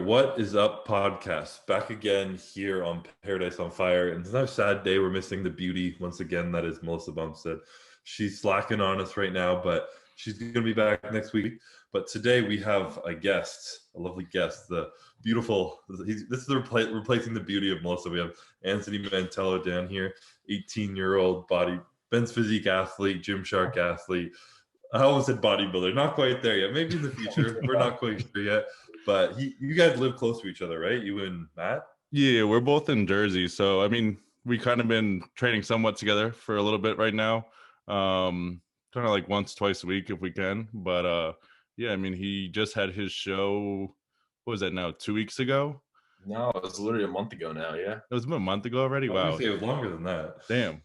What is up, podcast? Back again here on Paradise on Fire. And it's another sad day. We're missing the beauty once again. That is Melissa Bumstead. She's slacking on us right now, but she's going to be back next week. But today we have a guest, a lovely guest, the beautiful. This is replacing the beauty of Melissa. We have Anthony Mantello down here, 18-year-old Ben's physique athlete, Gymshark athlete. I almost said bodybuilder, not quite there yet. Maybe in the future, we're not quite sure yet. But you guys live close to each other, right? You and Matt? Yeah, we're both in Jersey. So, I mean, we kind of been training somewhat together for a little bit right now. Kind of like once, twice a week if we can. But yeah, I mean, he just had his show, what was that now, 2 weeks ago? No, it was literally a month ago now, yeah. It was a month ago already? I Wow. was say it was longer than that. Damn.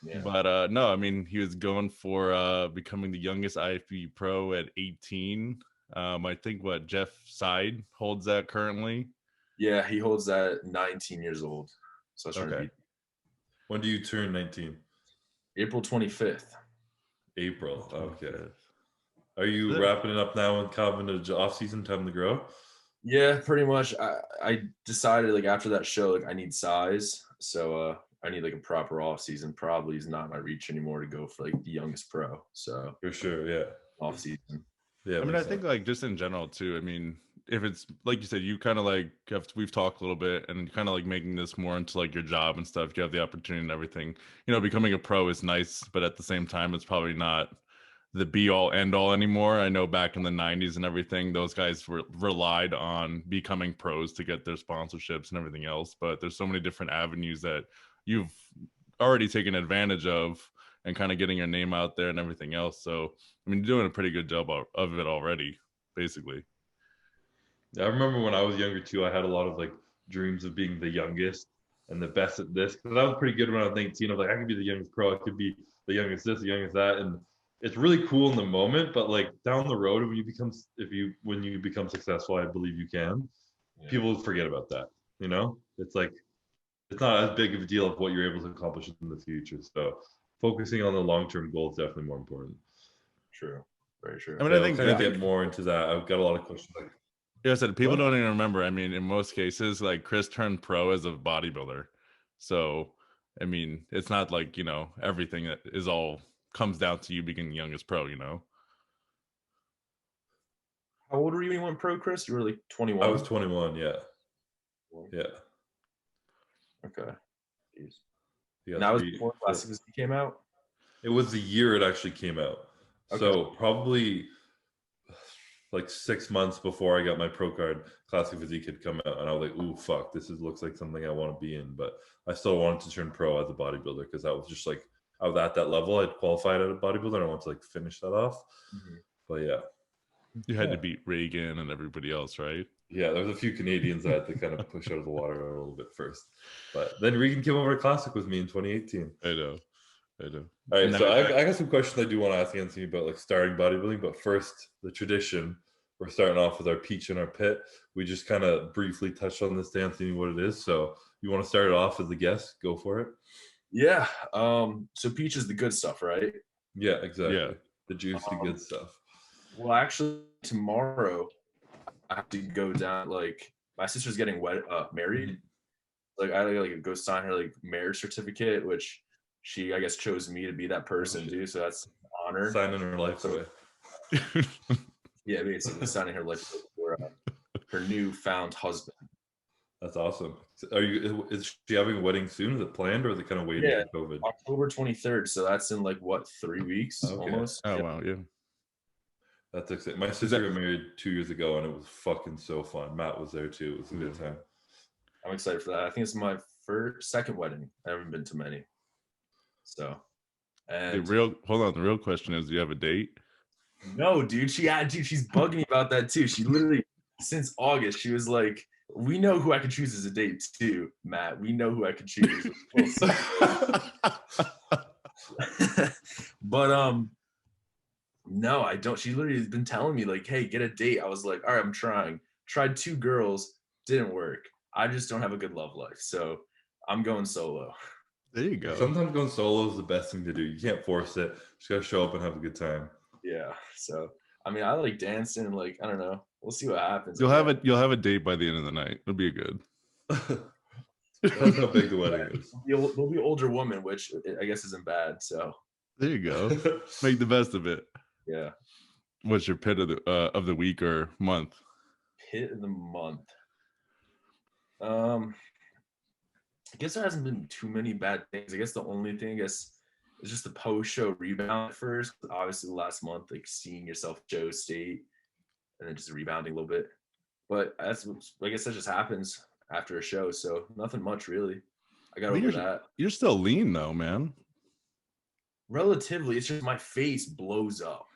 Yeah. But no, I mean, he was going for becoming the youngest IFBB pro at 18. I think Jeff Seid holds that currently. Yeah, he holds that at 19 years old. So that's Okay. When do you turn 19? April 25th. April. Okay. Are you wrapping it up now and coming into off-season time to grow? Yeah, pretty much. I decided like after that show, like I need size. So I need like a proper off season. Probably is not my reach anymore to go for like the youngest pro. So For sure, yeah. off season. Yeah. I mean, I think like just in general too. I mean, if it's like you said, you kind of like we've talked a little bit and kind of like making this more into like your job and stuff. You have the opportunity and everything. You know, becoming a pro is nice, but at the same time, it's probably not the be all end all anymore. I know back in the 90s and everything, those guys relied on becoming pros to get their sponsorships and everything else. But there's so many different avenues that you've already taken advantage of and kind of getting your name out there and everything else. So, I mean, you're doing a pretty good job of it already, basically. Yeah, I remember when I was younger too, I had a lot of like dreams of being the youngest and the best at this. Because I was pretty good when I was 19. I was like, I could be the youngest pro. I could be the youngest this, the youngest that. And it's really cool in the moment, but like down the road, when you become successful, I believe you can. Yeah. People forget about that. You know, it's like it's not as big of a deal of what you're able to accomplish in the future. So focusing on the long-term goal is definitely more important. True. Very true. I mean, I think kind of get more into that. I've got a lot of questions. Like, yeah, I said people don't even remember. I mean, in most cases, like Chris turned pro as a bodybuilder. So, I mean, it's not like, you know, everything that is all comes down to you being the youngest pro, you know. How old were you when you went pro, Chris? You were like 21. I was 21, yeah. Yeah. Okay. Jeez. Yeah, and that was before Classic Physique came out? It was the year it actually came out. Okay. So probably like 6 months before I got my pro card, Classic Physique had come out, and I was like, "Ooh, fuck! Looks like something I want to be in." But I still wanted to turn pro as a bodybuilder because I was just like I was at that level. I'd qualified as a bodybuilder, and I wanted to like finish that off. Mm-hmm. But yeah, you had to beat Reagan and everybody else, right? Yeah, there was a few Canadians I had to kind of push out of the water a little bit first. But then Regan came over to Classic with me in 2018. I know. All right, so I got some questions I do want to ask Anthony about like starting bodybuilding. But first, the tradition, we're starting off with our peach in our pit. We just kind of briefly touched on this, Anthony, what it is. So you want to start it off as a guest? Go for it. Yeah. So peach is the good stuff, right? Yeah, exactly. Yeah. The juicy good stuff. Well, actually, tomorrow I have to go down. Like my sister's getting married. Like I like go sign her like marriage certificate, which she I guess chose me to be that person, dude. So that's an honor. Signing her life away. Yeah, basically signing her life for her newfound husband. That's awesome. Is she having a wedding soon? Is it planned or is it kind of waiting for COVID? October 23rd. So that's in like what, 3 weeks almost? Oh, wow. Yeah. That's exciting. My sister got married 2 years ago and it was fucking so fun. Matt was there too. It was a good time. I'm excited for that. I think it's my second wedding. I haven't been to many. So, and hold on. The real question is, do you have a date? No, dude. She's bugging me about that too. She literally, since August, she was like, we know who I could choose as a date too, Matt. We know who I could choose. But no, I don't. She literally has been telling me like, hey, get a date. I was like, all right, I'm trying. Tried 2 girls, didn't work. I just don't have a good love life. So I'm going solo. There you go. Sometimes going solo is the best thing to do. You can't force it. Just gotta show up and have a good time. Yeah. So I mean, I like dancing and like, I don't know, We'll see what happens. You'll have a date by the end of the night. It'll be good. That's how big the wedding is. We'll be older woman, which I guess isn't bad. So there you go. Make the best of it. Yeah. What's your pit of the week or month? Pit of the month. I guess there hasn't been too many bad things. I guess the only thing is just the post-show rebound at first. Obviously, the last month, like seeing yourself show Seid, and then just rebounding a little bit. But I guess that just happens after a show. So nothing much really. I got over that. You're still lean though, man. Relatively, it's just my face blows up,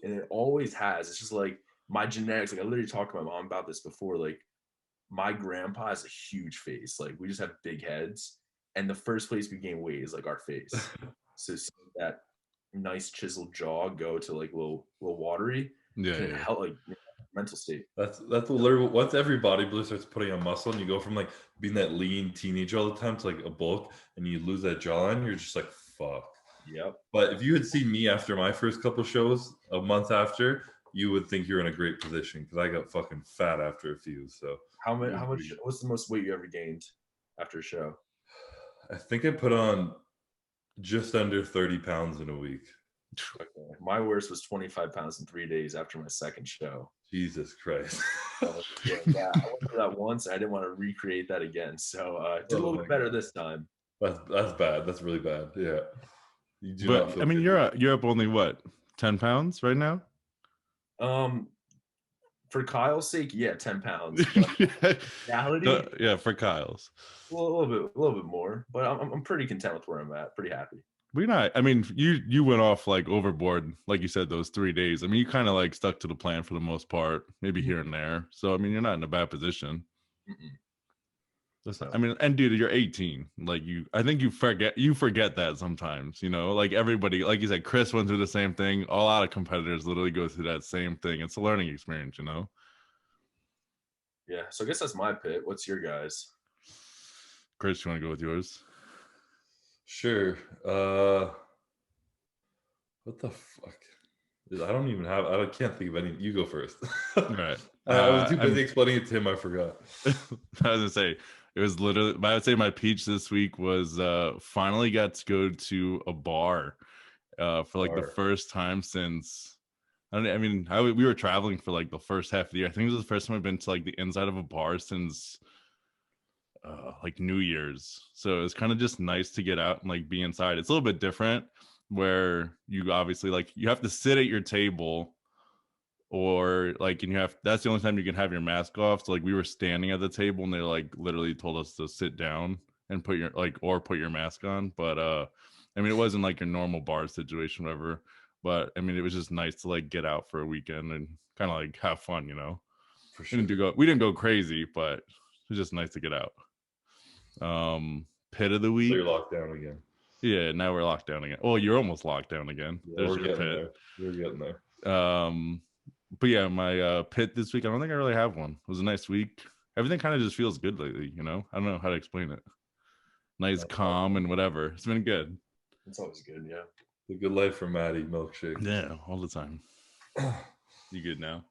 and it always has. It's just like my genetics. Like I literally talked to my mom about this before. Like my grandpa has a huge face. Like we just have big heads, and the first place we gain weight is like our face. So that nice chiseled jaw go to like little watery. Yeah. Help like mental state. That's literally once every bodybuilder starts putting on muscle, and you go from like being that lean teenager all the time to like a bulk, and you lose that jawline, you're just like fuck. Yep. But if you had seen me after my first couple shows, a month after, you would think you're in a great position because I got fucking fat after a few. So how much? What's the most weight you ever gained after a show? I think I put on just under 30 pounds in a week. Okay. My worst was 25 pounds in 3 days after my second show. Jesus Christ. Yeah, I went through that once. I didn't want to recreate that again. So I did a little bit better this time. That's bad. That's really bad. Yeah. But I mean, you're up only what, 10 pounds right now? For Kyle's sake, yeah, 10 pounds. Reality, yeah, for Kyle's. A little bit more, but I'm pretty content with where I'm at. Pretty happy. I mean, you went off like overboard, like you said, those 3 days. I mean, you kind of like stuck to the plan for the most part, maybe here and there. So I mean, you're not in a bad position. I mean, and dude, you're 18. Like I think you forget that sometimes, you know, like everybody, like you said, Chris went through the same thing. A lot of competitors literally go through that same thing. It's a learning experience, you know? Yeah. So I guess that's my pit. What's your guys? Chris, you want to go with yours? Sure. What the fuck? I can't think of any. You go first. All right. I was too busy explaining it to him. I forgot. I was gonna say, it was literally, I would say my peach this week was finally got to go to a bar for like the first time since, we were traveling for like the first half of the year. I think it was the first time I've been to like the inside of a bar since like New Year's. So it's kind of just nice to get out and like be inside. It's a little bit different where you obviously like you have to sit at your table, or like, and that's the only time you can have your mask off. So like we were standing at the table and they like literally told us to sit down and put your mask on. But I mean, it wasn't like your normal bar situation, whatever. But I mean, it was just nice to like get out for a weekend and kind of like have fun, you know. For sure. We didn't go crazy, but it was just nice to get out. Pit of the week. So you're locked down again. Yeah, now we're locked down again. Oh, you're almost locked down again. Yeah, there's your pit. We're getting there. But yeah, my pit this week, I don't think I really have one. It was a nice week. Everything kind of just feels good lately, you know? I don't know how to explain it. Nice, calm, and whatever. It's been good. It's always good, yeah. The good life for Maddie, milkshake. Yeah, all the time. You good now?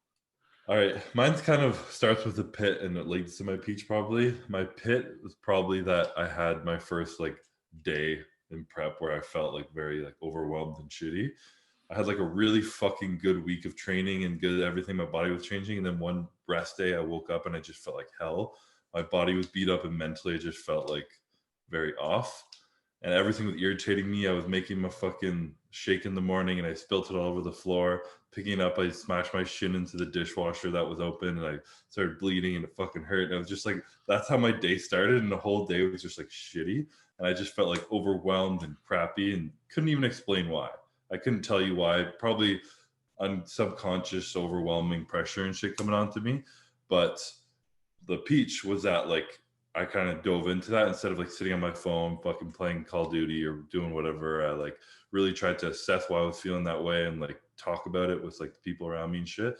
All right. Mine's kind of starts with a pit and it leads to my peach probably. My pit was probably that I had my first like day in prep where I felt like very like overwhelmed and shitty. I had like a really fucking good week of training and good everything. My body was changing. And then one rest day I woke up and I just felt like hell. My body was beat up and mentally I just felt like very off. And everything was irritating me. I was making my fucking shake in the morning and I spilt it all over the floor. Picking it up, I smashed my shin into the dishwasher that was open and I started bleeding and it fucking hurt. And I was just like, that's how my day started. And the whole day was just like shitty. And I just felt like overwhelmed and crappy and couldn't even explain why. I couldn't tell you why. Probably subconscious, overwhelming pressure and shit coming onto me. But the peach was that like, I kind of dove into that instead of like sitting on my phone, fucking playing Call of Duty or doing whatever. I like really tried to assess why I was feeling that way and like talk about it with like the people around me and shit.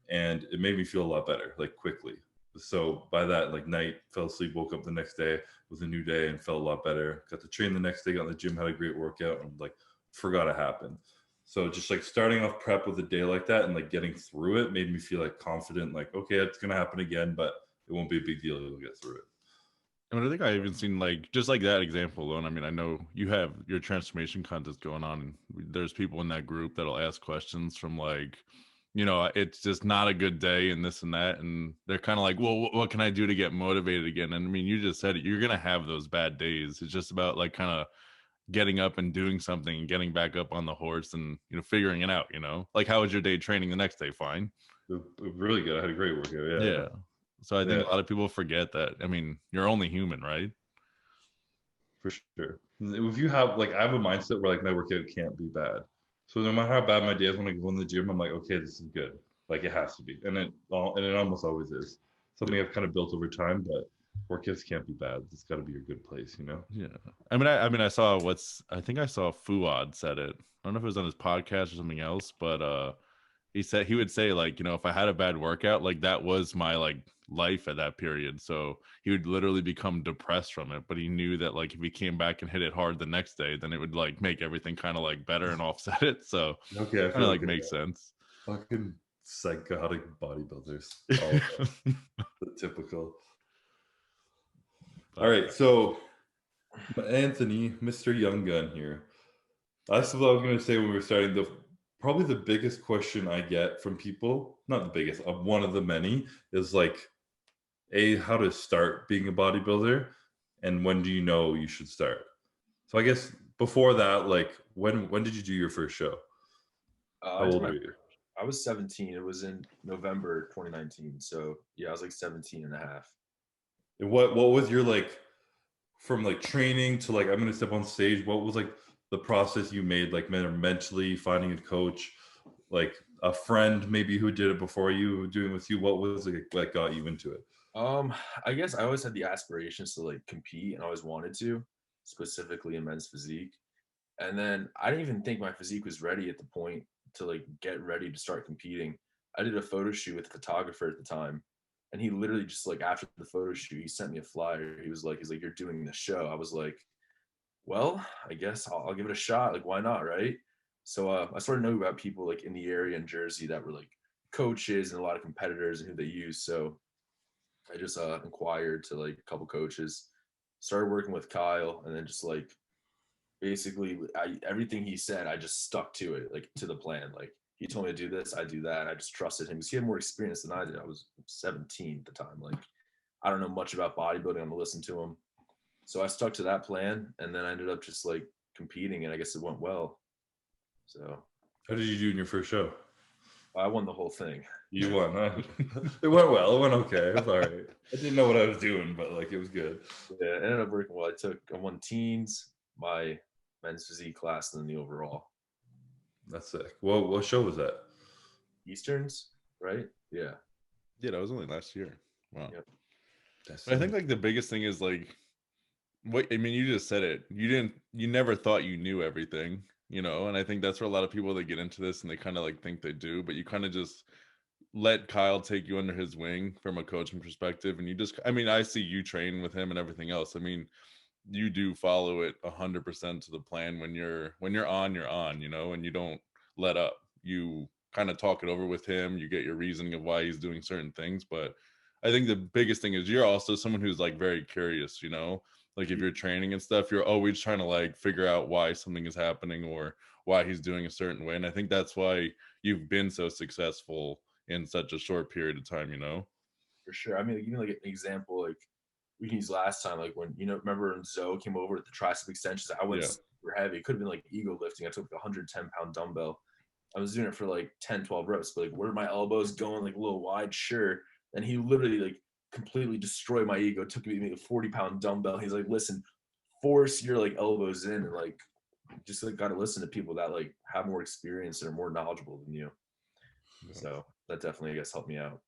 And it made me feel a lot better, like quickly. So by that like night, fell asleep, woke up the next day with a new day and felt a lot better. Got to train the next day, got in the gym, had a great workout and like forgot it happened. So just like starting off prep with a day like that and like getting through it made me feel like confident, like, okay, it's going to happen again, but it won't be a big deal. You'll get through it. I mean, I think I even seen like just like that example alone. I mean, I know you have your transformation contest going on, and there's people in that group that'll ask questions from like, it's just not a good day and this and that, and they're kind of like, well, what can I do to get motivated again? And I mean, you just said it. You're gonna have those bad days. It's just about like kind of getting up and doing something and getting back up on the horse and figuring it out. Like, how was your day training the next day? Fine. Really good. I had a great workout. Yeah. So I think a lot of people forget that. I mean, you're only human, right? For sure. If you have like, I have a mindset where like my workout can't be bad. So no matter how bad my day is, when I go in the gym, I'm like, okay, this is good. Like it has to be, and it almost always is. Something I've kind of built over time, but workouts can't be bad. It's got to be a good place, Yeah. I mean, I think I saw Fuad said it. I don't know if it was on his podcast or something else, but he would say like, if I had a bad workout, like that was my like life at that period. So he would literally become depressed from it, but he knew that like if he came back and hit it hard the next day, then it would like make everything kind of like better and offset it. So okay, I kind of like makes sense. Fucking psychotic bodybuilders. All the typical. All right, so Anthony, Mr. Young Gun here. That's what I was going to say when we were starting. Probably the biggest question I get from people, not the biggest, one of the many, is like, how to start being a bodybuilder, and when do you know you should start? So I guess before that, like, when did you do your first show? How old were you? I was 17. It was in November 2019. So yeah, I was like 17 and a half. And what was your like, from like training to like, I'm going to step on stage, what was like the process you made, like mentally finding a coach, like a friend maybe who did it before you, doing with you? What was it that got you into it? I guess I always had the aspirations to like compete, and I always wanted to, specifically in men's physique. And then I didn't even think my physique was ready at the point to like get ready to start competing. I did a photo shoot with a photographer at the time, and he literally just like after the photo shoot, he sent me a flyer. He's like, you're doing the show. I was like, well, I guess I'll give it a shot. Like, why not, right? So I started knowing about people like in the area in Jersey that were like coaches and a lot of competitors and who they use. So I just inquired to like a couple coaches, started working with Kyle, and then just like basically everything he said, I just stuck to it, like to the plan. Like he told me to do this, I do that. I just trusted him because he had more experience than I did. I was 17 at the time. Like I don't know much about bodybuilding. I'm gonna listen to him. So I stuck to that plan, and then I ended up just like competing, and I guess it went well. So how did you do in your first show? I won the whole thing. You won, huh? It went well. It went okay. It was all right. I didn't know what I was doing, but like it was good. Yeah, it ended up working well. I won teens, my men's physique class, and then the overall. That's sick. Well, what show was that? Easterns, right? Yeah. Yeah, that was only last year. Wow. Yep. I think like the biggest thing is like, what I mean, you just said it. You never thought you knew everything, and I think that's where a lot of people that get into this and they kind of like think they do, but you kind of just let Kyle take you under his wing from a coaching perspective, and I mean, I see you train with him and everything else. I mean, you do follow it 100% to the plan. When you're on, and you don't let up. You kind of talk it over with him. You get your reasoning of why he's doing certain things, but I think the biggest thing is you're also someone who's like very curious, like if you're training and stuff, you're always trying to like figure out why something is happening or why he's doing a certain way. And I think that's why you've been so successful in such a short period of time, For sure. I mean, even like an example, like we can use last time, like when, remember when Zoe came over with the tricep extensions, I went super heavy. It could have been like ego lifting. I took like a 110-pound dumbbell. I was doing it for like 10, 12 reps, but like where are my elbows going like a little wide? Sure. And he literally like completely destroyed my ego, took me to a 40-pound dumbbell. He's like, listen, force your like elbows in, and like just like got to listen to people that like have more experience and are more knowledgeable than you. So that definitely, I guess, helped me out.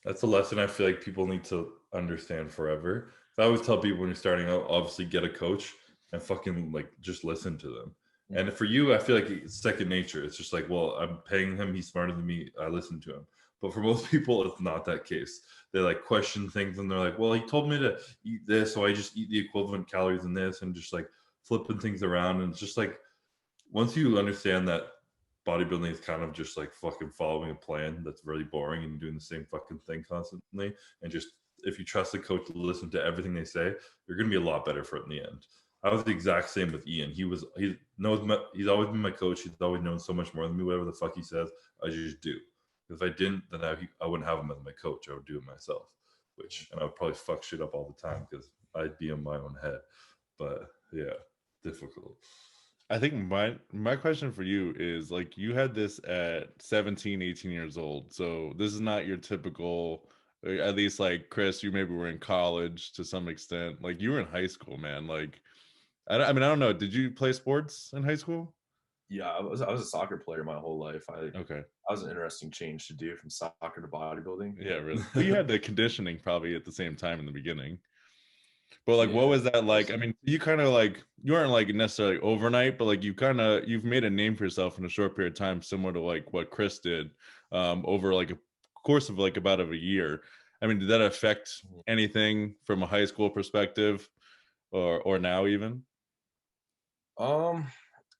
That's a lesson I feel like people need to understand forever. I always tell people when you're starting out, obviously get a coach and fucking like just listen to them. And for you, I feel like it's second nature. It's just like, well, I'm paying him. He's smarter than me. I listen to him. But for most people, it's not that case. They like question things and they're like, well, he told me to eat this, so I just eat the equivalent calories in this, and just like flipping things around. And it's just like, once you understand that bodybuilding is kind of just like fucking following a plan that's really boring and doing the same fucking thing constantly. And just if you trust the coach to listen to everything they say, you're gonna be a lot better for it in the end. I was the exact same with Ian. He's always been my coach. He's always known so much more than me. Whatever the fuck he says, I just do. If I didn't, then I wouldn't have him as my coach. I would do it myself, and I would probably fuck shit up all the time because I'd be in my own head. But yeah, difficult. I think my question for you is, like, you had this at 17, 18 years old. So this is not your typical, at least like Chris, you maybe were in college to some extent. Like, you were in high school, man. Like, I mean, I don't know. Did you play sports in high school? Yeah, I was a soccer player my whole life. Okay. I was an interesting change to do from soccer to bodybuilding. Yeah, really. But you had the conditioning probably at the same time in the beginning. But like, Yeah. what was that like? I mean, you kind of like, you weren't like necessarily overnight, but like you've made a name for yourself in a short period of time, similar to like what Chris did over like a course of like about a year. I mean, did that affect anything from a high school perspective, or now even?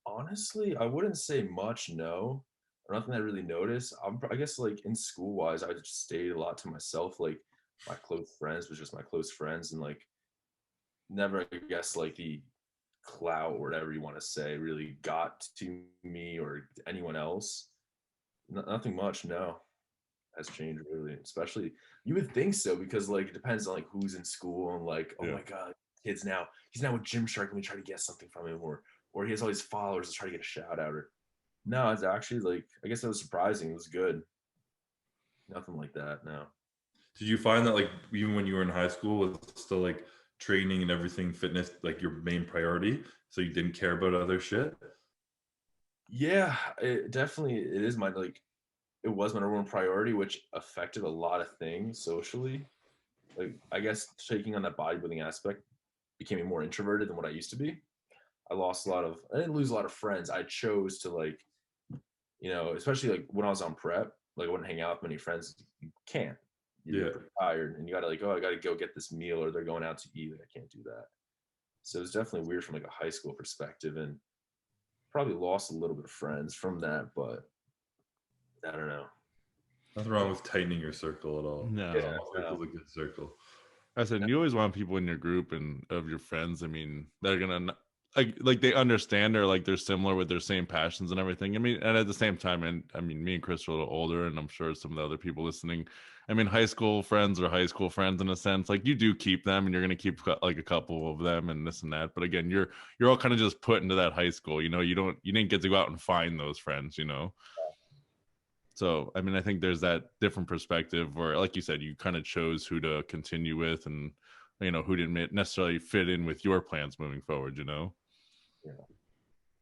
Honestly, I wouldn't say much, no. Nothing I really noticed. I guess like in school wise, I just stayed a lot to myself. Like my close friends was just my close friends, and like never, I guess, like the clout or whatever you want to say really got to me or anyone else. Nothing much, no, has changed really. Especially you would think so because like it depends on like who's in school and like, oh Yeah. my god, he's now with Gymshark. Let me try to get something from him, or he has all these followers. Let's try to get a shout out. Or no, it's actually like I guess that was surprising. It was good. Nothing like that. No. Did you find that like even when you were in high school was still like training and everything, fitness, like your main priority? So you didn't care about other shit? Yeah, it definitely it is my like it was my number one priority, which affected a lot of things socially. Like I guess taking on that bodybuilding aspect became more introverted than what I used to be. I didn't lose a lot of friends. I chose to like, especially like when I was on prep, like I wouldn't hang out with many friends. You can't. You're Yeah. pretty tired and you gotta like, oh, I gotta go get this meal or they're going out to eat. Like I can't do that. So it's definitely weird from like a high school perspective and probably lost a little bit of friends from that, but I don't know. Nothing wrong with tightening your circle at all. No. Yeah, Circle's a good circle. I said you always want people in your group and of your friends. I mean, they're gonna like they understand, or like they're similar with their same passions and everything. I mean, and at the same time, and I mean, me and Chris are a little older, and I'm sure some of the other people listening. I mean, high school friends are high school friends in a sense. Like you do keep them, and you're gonna keep like a couple of them, and this and that. But again, you're all kind of just put into that high school. You didn't get to go out and find those friends. So, I mean, I think there's that different perspective where, like you said, you kind of chose who to continue with and, who didn't necessarily fit in with your plans moving forward. Yeah.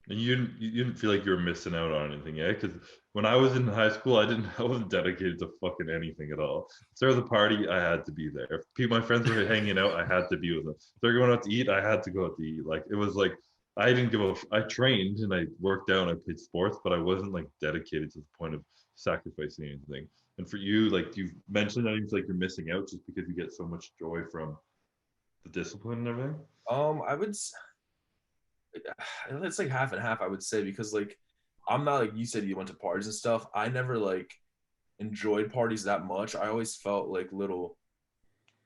And you didn't feel like you were missing out on anything, yeah? Because when I was in high school, I wasn't dedicated to fucking anything at all. If there was a party, I had to be there. If my friends were hanging out, I had to be with them. If they're going out to eat, I had to go out to eat. Like it was like I didn't give a. I trained and I worked out and I played sports, but I wasn't like dedicated to the point of sacrificing anything. And for you, like you mentioned, that you feel like you're missing out just because you get so much joy from the discipline and everything. I would it's like half and half, I would say, because like I'm not like you said you went to parties and stuff. I never like enjoyed parties that much. I always felt like little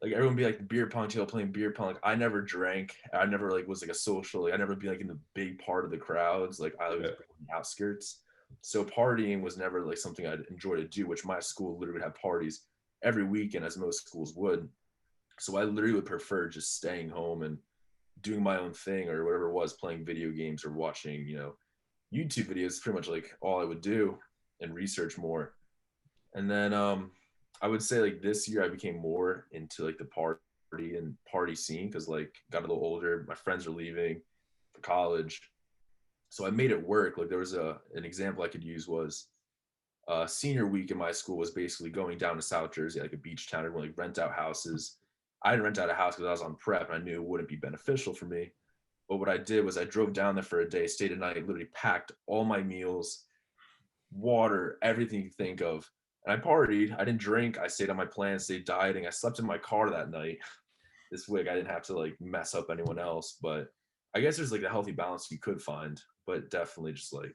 like everyone be like beer pong table playing beer pong. Like I never drank. I never like was like a social. Like I never be like in the big part of the crowds. Like I was in the outskirts. So partying was never like something I'd enjoy to do, which my school literally would have parties every weekend, as most schools would. So I literally would prefer just staying home and doing my own thing or whatever it was, playing video games or watching, YouTube videos. Pretty much like all I would do and research more. And then I would say like this year I became more into like the party scene because like got a little older. My friends are leaving for college, so I made it work. Like there was an example I could use was senior week in my school was basically going down to South Jersey, like a beach town, and like rent out houses. I didn't rent out a house because I was on prep and I knew it wouldn't be beneficial for me. But what I did was I drove down there for a day, stayed a night, literally packed all my meals, water, everything you think of. And I partied. I didn't drink. I stayed on my plan, stayed dieting. I slept in my car that night. This week I didn't have to like mess up anyone else. But I guess there's like a healthy balance you could find, but definitely just like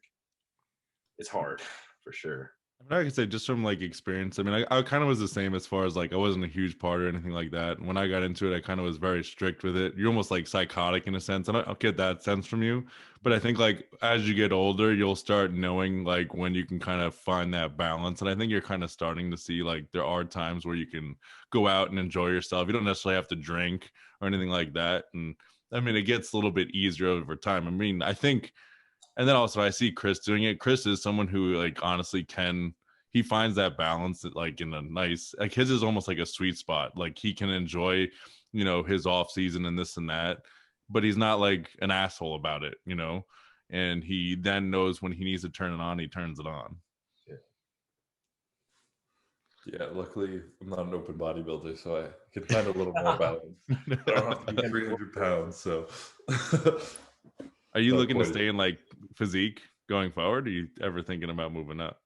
it's hard for sure. I can say just from like experience. I mean, I kind of was the same as far as like I wasn't a huge part or anything like that. And when I got into it, I kind of was very strict with it. You're almost like psychotic in a sense, and I'll get that sense from you. But I think like as you get older, you'll start knowing like when you can kind of find that balance. And I think you're kind of starting to see like there are times where you can go out and enjoy yourself. You don't necessarily have to drink or anything like that. And I mean, it gets a little bit easier over time. I mean, I think. And then also I see Chris doing it. Chris is someone who like honestly he finds that balance that, like in a nice, like his is almost like a sweet spot. Like he can enjoy, his off season and this and that, but he's not like an asshole about it, and he then knows when he needs to turn it on, he turns it on. Yeah, luckily I'm not an open bodybuilder, so I can find a little more balance. I don't have to be 300 pounds, so. Are you looking to stay in like physique going forward? Or are you ever thinking about moving up?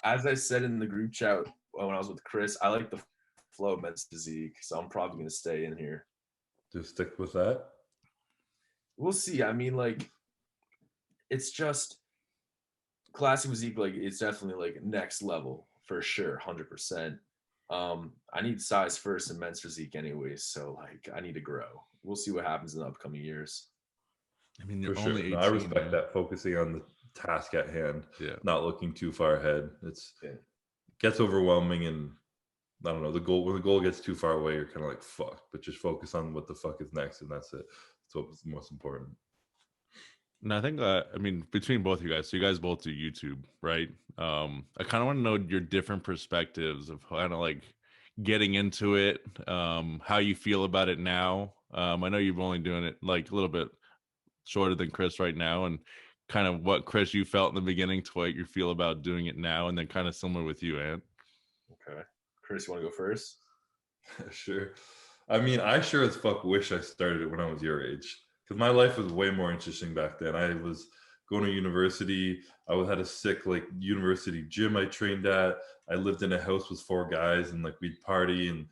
As I said in the group chat when I was with Chris, I like the flow of men's physique, so I'm probably going to stay in here. Just stick with that? We'll see. I mean, like, it's just classic physique, like, it's definitely like next level for sure, 100%. I need size first in men's physique anyways, so like I need to grow. We'll see what happens in the upcoming years. I mean, you're for only sure. 18, No, I respect that, focusing on the task at hand, not looking too far ahead. Gets overwhelming, and I don't know, when the goal gets too far away, you're kind of like fuck, but just focus on what the fuck is next, and that's it. That's what's most important. And I think I mean, between both of you guys, so you guys both do YouTube, right? I kind of want to know your different perspectives of kind of like getting into it, how you feel about it now. I know you've only doing it like a little bit shorter than Chris right now, and kind of what, Chris, you felt in the beginning to what you feel about doing it now, and then kind of similar with you, Ant. Okay. Chris, you want to go first? Sure. I mean, I sure as fuck wish I started it when I was your age, because my life was way more interesting back then. I was going to university. I had a sick like university gym I trained at. I lived in a house with 4 guys, and like we'd party. And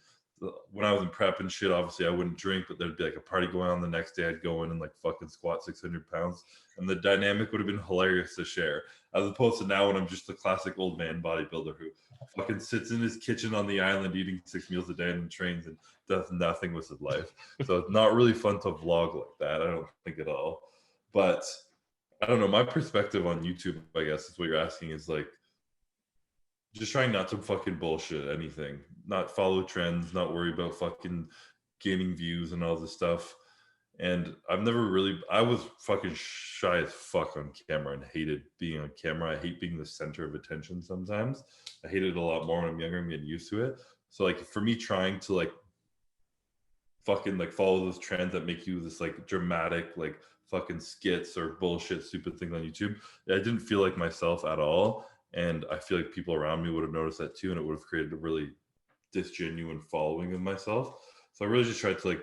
when I was in prep and shit, obviously I wouldn't drink, but there'd be like a party going on the next day. I'd go in and like fucking squat 600 pounds, and the dynamic would have been hilarious to share, as opposed to now when I'm just the classic old man bodybuilder who fucking sits in his kitchen on the island eating 6 meals a day and trains and does nothing with his life. So it's not really fun to vlog like that, I don't think at all. But I don't know, my perspective on YouTube, I guess is what you're asking, is like just trying not to fucking bullshit anything, not follow trends, not worry about fucking gaining views and all this stuff. And I was fucking shy as fuck on camera and hated being on camera. I hate being the center of attention sometimes. I hate it a lot more when I'm younger and getting used to it. So like for me, trying to like fucking like follow those trends that make you this like dramatic like fucking skits or bullshit stupid things on YouTube, I didn't feel like myself at all. And I feel like people around me would have noticed that too, and it would have created a really disgenuine following of myself. So I really just tried to like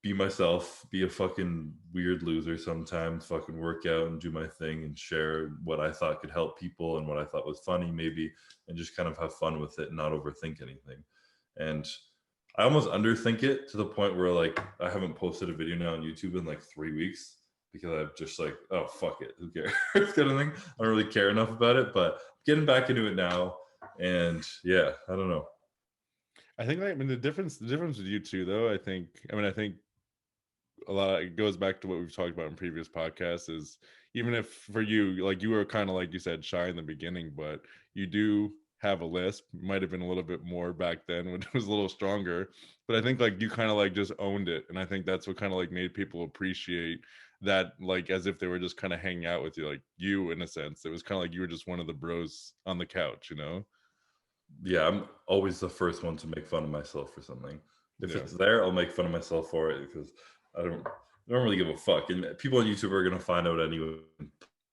be myself, be a fucking weird loser sometimes, fucking work out and do my thing and share what I thought could help people and what I thought was funny maybe, and just kind of have fun with it and not overthink anything. And I almost underthink it to the point where like I haven't posted a video now on YouTube in like 3 weeks because I'm just like, oh fuck it, who cares kind of thing. I don't really care enough about it, but getting back into it now, and yeah, I don't know. I think like, I mean the difference with you two though, I think a lot, it goes back to what we've talked about in previous podcasts, is even if for you, like you were kind of like you said shy in the beginning, but you do have a lisp. Might have been a little bit more back then when it was a little stronger, but I think like you kind of like just owned it, and I think that's what kind of like made people appreciate that, like as if they were just kind of hanging out with you, like you, in a sense it was kind of like you were just one of the bros on the couch, Yeah, I'm always the first one to make fun of myself for something. If it's there, I'll make fun of myself for it because I don't really give a fuck. And people on YouTube are gonna find out anyway and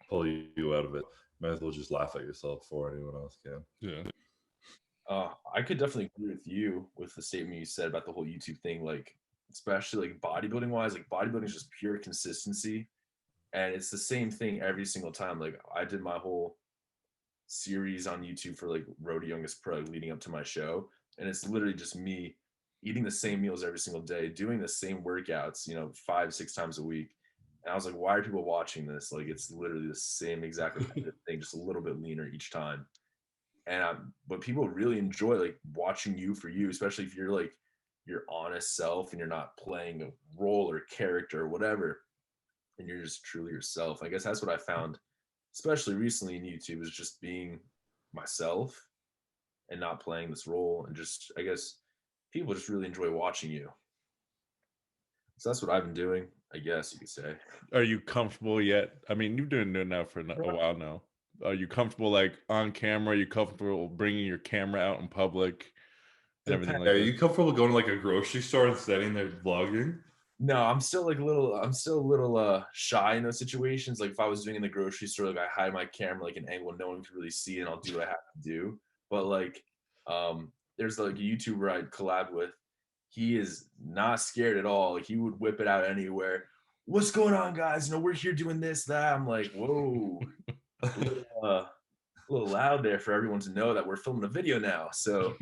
pull you out of it. Might as well just laugh at yourself before anyone else can. Yeah. I could definitely agree with you with the statement you said about the whole YouTube thing, like especially like bodybuilding wise, like bodybuilding is just pure consistency. And it's the same thing every single time. Like I did my whole series on YouTube for like Road to Youngest Pro leading up to my show. And it's literally just me eating the same meals every single day, doing the same workouts, 5, 6 times a week. And I was like, why are people watching this? Like, it's literally the same exact repetitive thing, just a little bit leaner each time. And but people really enjoy like watching you for you, especially if you're like your honest self and you're not playing a role or character or whatever, and you're just truly yourself. I guess that's what I found, especially recently in YouTube, is just being myself and not playing this role. And just, I guess people just really enjoy watching you. So that's what I've been doing, I guess you could say. Are you comfortable yet? I mean, you've been doing it now for a while now. Are you comfortable like on camera? Are you comfortable bringing your camera out in public and everything like Are that? you comfortable going to like a grocery store and standing there vlogging? No, I'm still like I'm still a little shy in those situations. Like if I was doing in the grocery store, like I hide my camera like an angle no one can really see, and I'll do what I have to do. But like there's like a YouTuber I'd collab with. He is not scared at all. Like he would whip it out anywhere. What's going on, guys? You know, we're here doing this, that. I'm like, whoa, a little loud there for everyone to know that we're filming a video now. So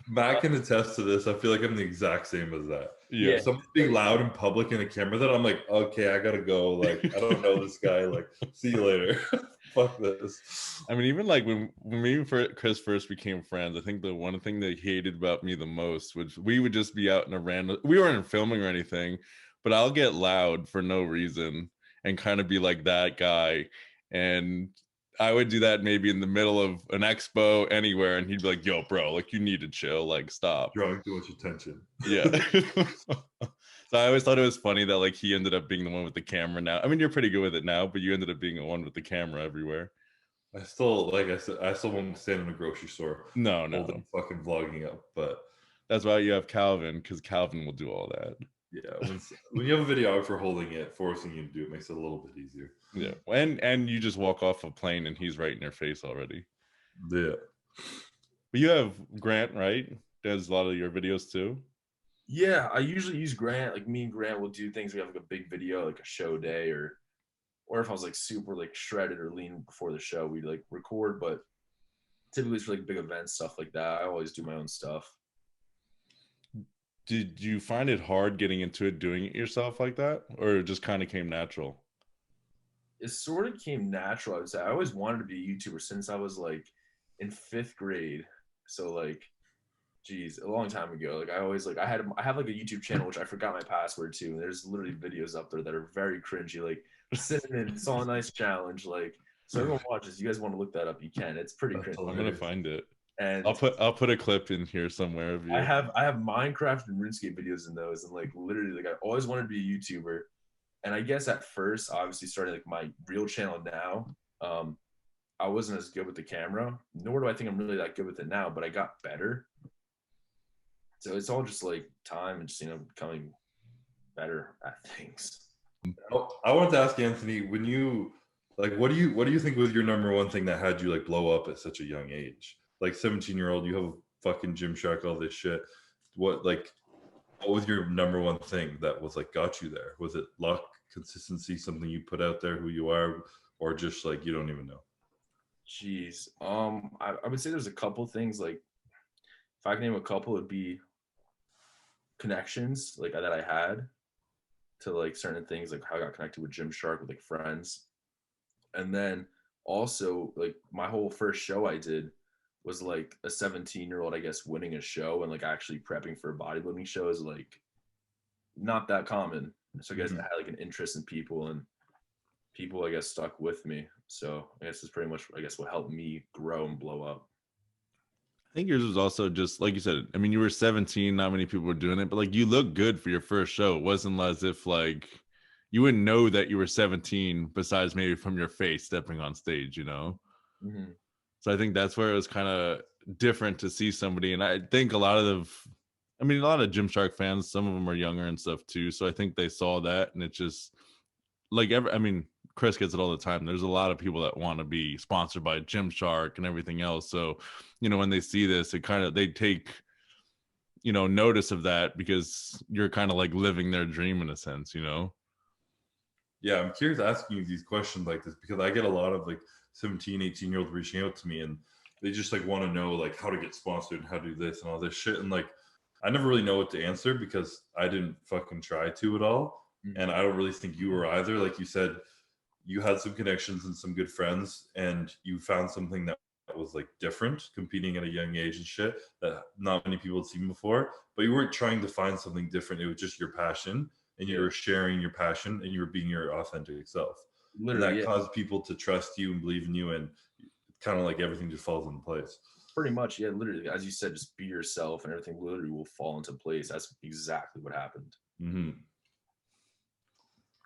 Matt can attest to this. I feel like I'm the exact same as that. Yeah. If someone's being loud in public in a camera, then I'm like, okay, I gotta go. Like, I don't know this guy. Like, see you later. Fuck this. I mean, even like when me and Chris first became friends, I think the one thing that he hated about me the most was we would just be out in a random. We weren't filming or anything, but I'll get loud for no reason and kind of be like that guy. And I would do that maybe in the middle of an expo anywhere, and he'd be like, "Yo, bro, like you need to chill, like stop." Drawing too much attention. Yeah. So I always thought it was funny that like he ended up being the one with the camera now. I mean, you're pretty good with it now, but you ended up being the one with the camera everywhere. I still, like I said, I still won't stand in a grocery store. No. Fucking vlogging up, but that's why you have Calvin, because Calvin will do all that. Yeah, when you have a videographer holding it, forcing you to do it makes it a little bit easier. Yeah, and you just walk off a plane and he's right in your face already. Yeah. But you have Grant, right? Does a lot of your videos too. Yeah, I usually use Grant. Like me and Grant will do things. We have like a big video, like a show day, or if I was like super like shredded or lean before the show, we'd like record. But typically it's for like big events, stuff like that. I always do my own stuff. Did you find it hard getting into it, doing it yourself like that, or it just kind of came natural? It sort of came natural, I would say. I always wanted to be a YouTuber since I was like in 5th grade. So like, geez, a long time ago. Like I always like I have like a YouTube channel which I forgot my password to, and there's literally videos up there that are very cringy, like cinnamon, saw a nice challenge, like so everyone watches. You guys want to look that up, you can. It's pretty cringy. I'm gonna find it. And I'll put a clip in here somewhere of you. I have Minecraft and RuneScape videos in those, and like literally like I always wanted to be a YouTuber. And I guess at first, obviously starting like my real channel now, I wasn't as good with the camera, nor do I think I'm really that good with it now, but I got better. So it's all just like time and just, becoming better at things. I wanted to ask Anthony, when you like, what do you think was your number one thing that had you like blow up at such a young age? Like 17-year-old, you have a fucking Gymshark, all this shit. What was your number one thing that was like got you there? Was it luck, consistency, something you put out there, who you are, or just like you don't even know? Jeez. I would say there's a couple things. Like if I can name a couple, it'd be connections like that I had to like certain things, like how I got connected with Gymshark with like friends. And then also like my whole first show I did was like a 17-year-old, I guess, winning a show and like actually prepping for a bodybuilding show is like not that common. So I guess I had like an interest in people, and people I guess stuck with me. So I guess it's pretty much what helped me grow and blow up. I think yours was also just like you said. I mean, you were 17, not many people were doing it, but like you looked good for your first show. It wasn't as if like you wouldn't know that you were 17 besides maybe from your face stepping on stage, Mm-hmm. So I think that's where it was kind of different to see somebody. And I think a lot of Gymshark fans, some of them are younger and stuff too. So I think they saw that, and it just like Chris gets it all the time. There's a lot of people that want to be sponsored by Gymshark and everything else. So, when they see this, they take, notice of that because you're kind of like living their dream in a sense, Yeah, I'm curious asking you these questions like this because I get a lot of like 17, 18-year-olds reaching out to me, and they just like want to know like how to get sponsored and how to do this and all this shit. And like, I never really know what to answer because I didn't fucking try to at all. And I don't really think you were either. Like you said, you had some connections and some good friends, and you found something that was like different, competing at a young age and shit that not many people had seen before. But you weren't trying to find something different. It was just your passion, and you were sharing your passion, and you were being your authentic self. Literally, and that caused people to trust you and believe in you, and kind of like everything just falls into place. Pretty much, yeah. Literally, as you said, just be yourself, and everything literally will fall into place. That's exactly what happened. Mm-hmm.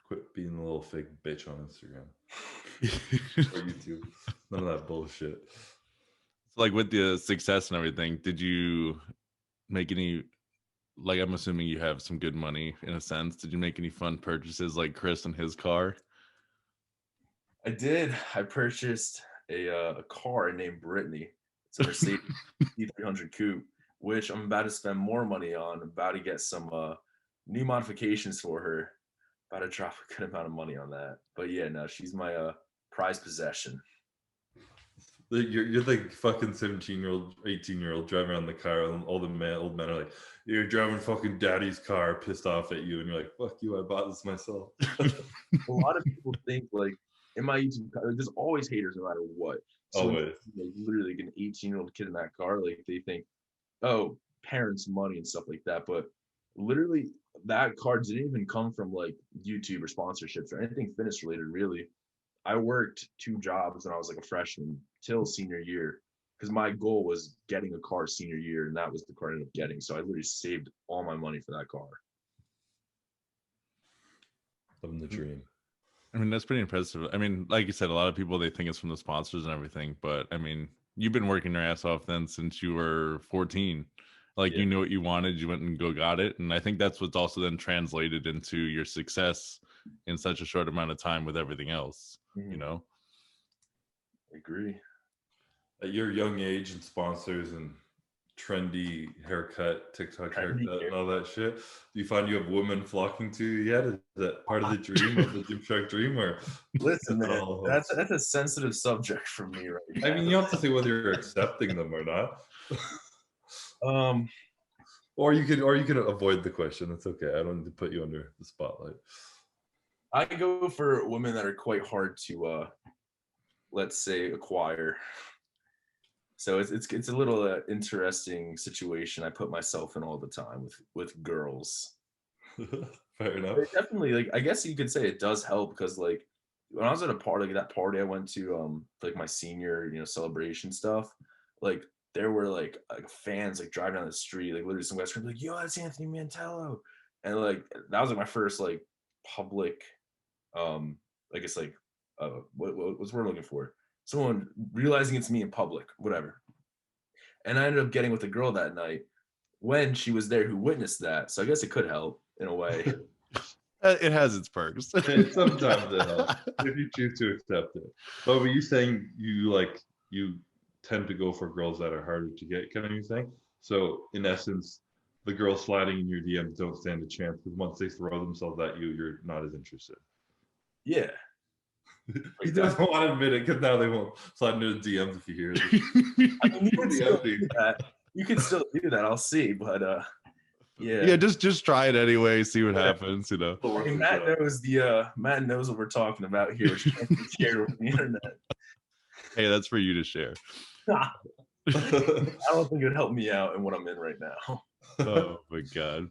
Quit being a little fake bitch on Instagram or YouTube. None of that bullshit. So, like, with the success and everything, did you make any, like, I'm assuming you have some good money in a sense. Did you make any fun purchases like Chris and his car? I did. I purchased a car named Brittany. It's a Mercedes E300 Coupe, which I'm about to spend more money on. I'm about to get some new modifications for her. About to drop a good amount of money on that. But yeah, no, she's my prized possession. You're like fucking 17-year-old, 18-year-old driving around the car, and all the old men are like, you're driving fucking daddy's car, pissed off at you, and you're like, fuck you, I bought this myself. A lot of people think like in my YouTube, there's always haters no matter what. So Always. like, literally like an 18-year-old kid in that car, like they think, oh, parents' money and stuff like that. But literally that car didn't even come from like YouTube or sponsorships or anything fitness related, really. I worked 2 jobs when I was like a freshman till senior year because my goal was getting a car senior year, and that was the car I ended up getting. So I literally saved all my money for that car. Living the dream. I mean, that's pretty impressive. I mean, like you said, a lot of people, they think it's from the sponsors and everything, but I mean, you've been working your ass off then since you were 14. Like, you knew what you wanted, you went and got it. And I think that's what's also then translated into your success in such a short amount of time with everything else, you know? I agree. At your young age and sponsors and trendy haircut, TikTok haircut, and all that shit, do you find you have women flocking to you yet? Is that part of the dream, of the Gymshark dream? Or listen, man, that's a sensitive subject for me right now. I mean, you have to say whether you're accepting them or not. Or you could avoid the question. That's okay. I don't need to put you under the spotlight. I go for women that are quite hard to let's say acquire. So it's a little interesting situation I put myself in all the time with girls. Fair enough. But definitely, like, I guess you could say it does help because like when I was at a party, like that party I went to, like my senior, celebration stuff, like there were like fans like driving down the street, like literally some guys screaming like, "Yo, that's Anthony Mantello," and like that was like my first like public, I guess like what's we're looking for? Someone realizing it's me in public, whatever. And I ended up getting with a girl that night when she was there who witnessed that. So I guess it could help in a way. It has its perks. Sometimes it helps if you choose to accept it. But were you saying you tend to go for girls that are harder to get, kind of you saying? So in essence, the girls sliding in your DMs don't stand a chance because once they throw themselves at you, you're not as interested. Yeah. He doesn't want to admit it because now they won't slide into the DMs if you hear it. I mean, you can still do that. I'll see, but yeah, just try it anyway, see what happens, I mean, Matt knows what we're talking about here, which can't be shared with the internet. Hey, that's for you to share. I don't think it would help me out in what I'm in right now. Oh my god.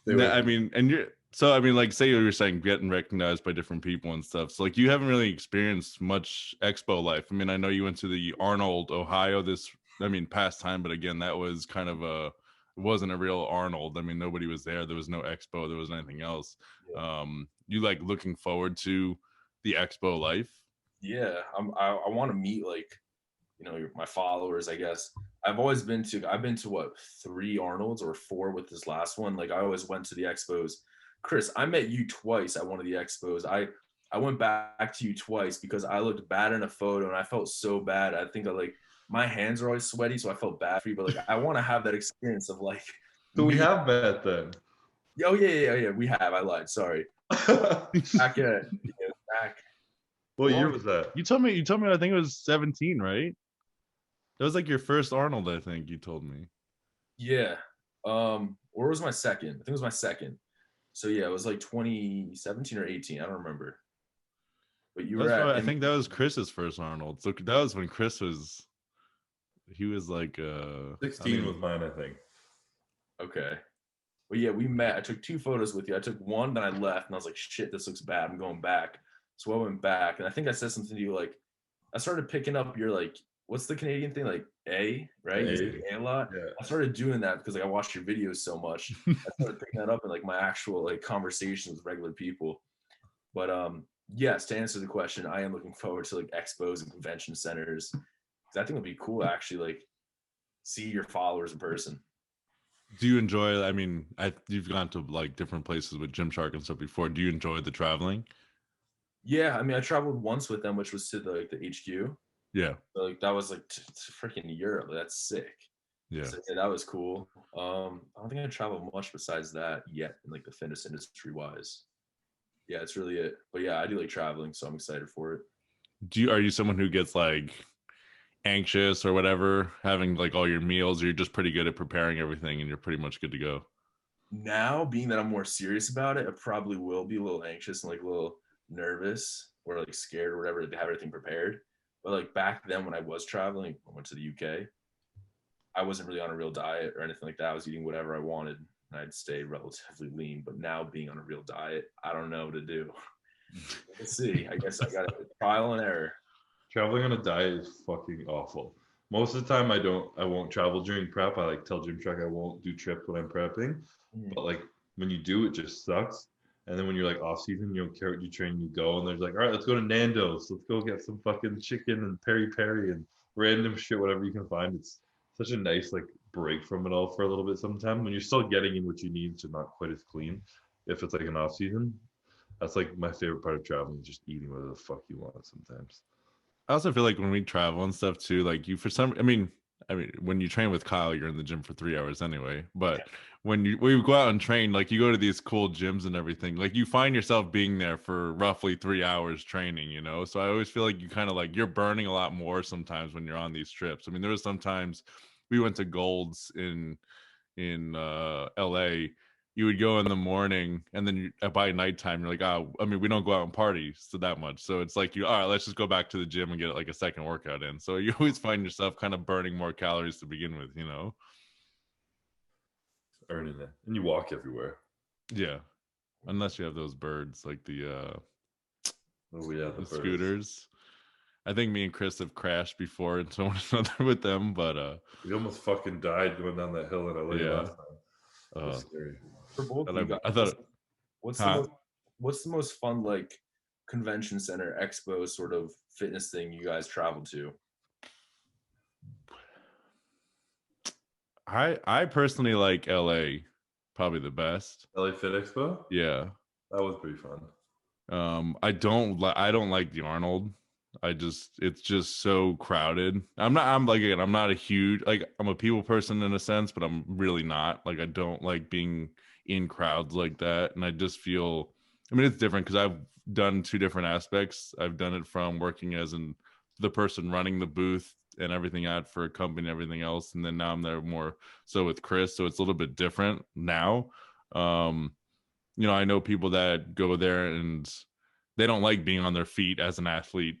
I mean, like, say you were saying getting recognized by different people and stuff. So like, you haven't really experienced much expo life. I mean, I know you went to the Arnold, Ohio past time, but again, that was kind of it wasn't a real Arnold. I mean, nobody was there. There was no expo. There wasn't anything else. Yeah. You like looking forward to the expo life? Yeah, I want to meet like, my followers, I guess. I've been to what, 3 Arnolds or 4 with this last one. Like I always went to the expos. Chris, I met you twice at one of the expos. I went back to you twice because I looked bad in a photo and I felt so bad. I think my hands are always sweaty, so I felt bad for you. But like I want to have that experience of like. So we have met then. Oh yeah. We have. I lied. Sorry. Back. What year was that? You told me. I think it was 17, right? That was like your first Arnold, I think you told me. Yeah. Or was my second? I think it was my second. So yeah, it was like 2017 or 18. I don't remember. But you were That's probably, at I think that was Chris's first Arnold. So that was when Chris was, he was like, I don't 16 even, was mine, I think. okay. But yeah, we met. I took 2 photos with you. I took one, then I left, and I was like, shit, this looks bad. I'm going back. So I went back, and I think I said something to you like, I started picking up your like, what's the Canadian thing? Like A, right? You say A a lot. Yeah. I started doing that because like I watched your videos so much. I started picking that up in like my actual like conversations with regular people. But yes, to answer the question, I am looking forward to like expos and convention centers. 'Cause I think it'd be cool to actually like see your followers in person. do you enjoy, I mean, you've gone to like different places with Gymshark and stuff before. Do you enjoy the traveling? Yeah, I mean, I traveled once with them, which was to the like the HQ. Yeah. So, like that was like freaking Europe. That's sick. Yeah. So yeah, that was cool. I don't think I traveled much besides that yet in like the fitness industry wise. Yeah, it's really it. But yeah, I do like traveling, so I'm excited for it. Are you someone who gets like anxious or whatever, having like all your meals, or you're just pretty good at preparing everything and you're pretty much good to go? Now, being that I'm more serious about it, I probably will be a little anxious and like a little nervous or like scared or whatever to have everything prepared. But like back then when I was traveling, I went to the UK. I wasn't really on a real diet or anything like that. I was eating whatever I wanted and I'd stay relatively lean. But now being on a real diet, I don't know what to do. Let's see. I guess I got trial and error. Traveling on a diet is fucking awful. Most of the time, I won't travel during prep. I like tell Gymshark I won't do trips when I'm prepping. But like when you do, it just sucks. And then when you're like off season, you don't care what you train, you go and there's like, all right, let's go to Nando's. Let's go get some fucking chicken and peri peri and random shit, whatever you can find. It's such a nice like break from it all for a little bit sometimes when you're still getting in what you need, so not quite as clean. If it's like an off season, that's like my favorite part of traveling, just eating whatever the fuck you want sometimes. I also feel like when we travel and stuff too, like you for some, I mean, when you train with Kyle, you're in the gym for 3 hours anyway. But when you go out and train, like you go to these cool gyms and everything, like you find yourself being there for roughly 3 hours training, you know? So I always feel like you kind of like, you're burning a lot more sometimes when you're on these trips. I mean, there was sometimes we went to Gold's in LA. You would go in the morning and then by nighttime you're like, oh, I mean, we don't go out and party so that much, so it's like, all right, let's just go back to the gym and get like a second workout in. So you always find yourself kind of burning more calories to begin with, you know? Earning it. And you walk everywhere. Yeah, unless you have those birds like the Oh yeah, the birds. scooters. I think me and Chris have crashed before into one another with them, but we almost fucking died going down that hill in LA last time. It was scary. For both of you guys, I thought, what's the most fun like convention center expo sort of fitness thing you guys traveled to? I personally like LA probably the best. LA Fit Expo? Yeah. That was pretty fun. I don't like the Arnold. It's just so crowded. I'm like, again, I'm not a huge, like, I'm a people person in a sense, but I'm really not. Like, I don't like being in crowds like that. And I just feel, I mean, it's different because I've done 2 different aspects. I've done it from working as the person running the booth and everything out for a company and everything else. And then now I'm there more so with Chris. So it's a little bit different now. You know, I know people that go there and they don't like being on their feet as an athlete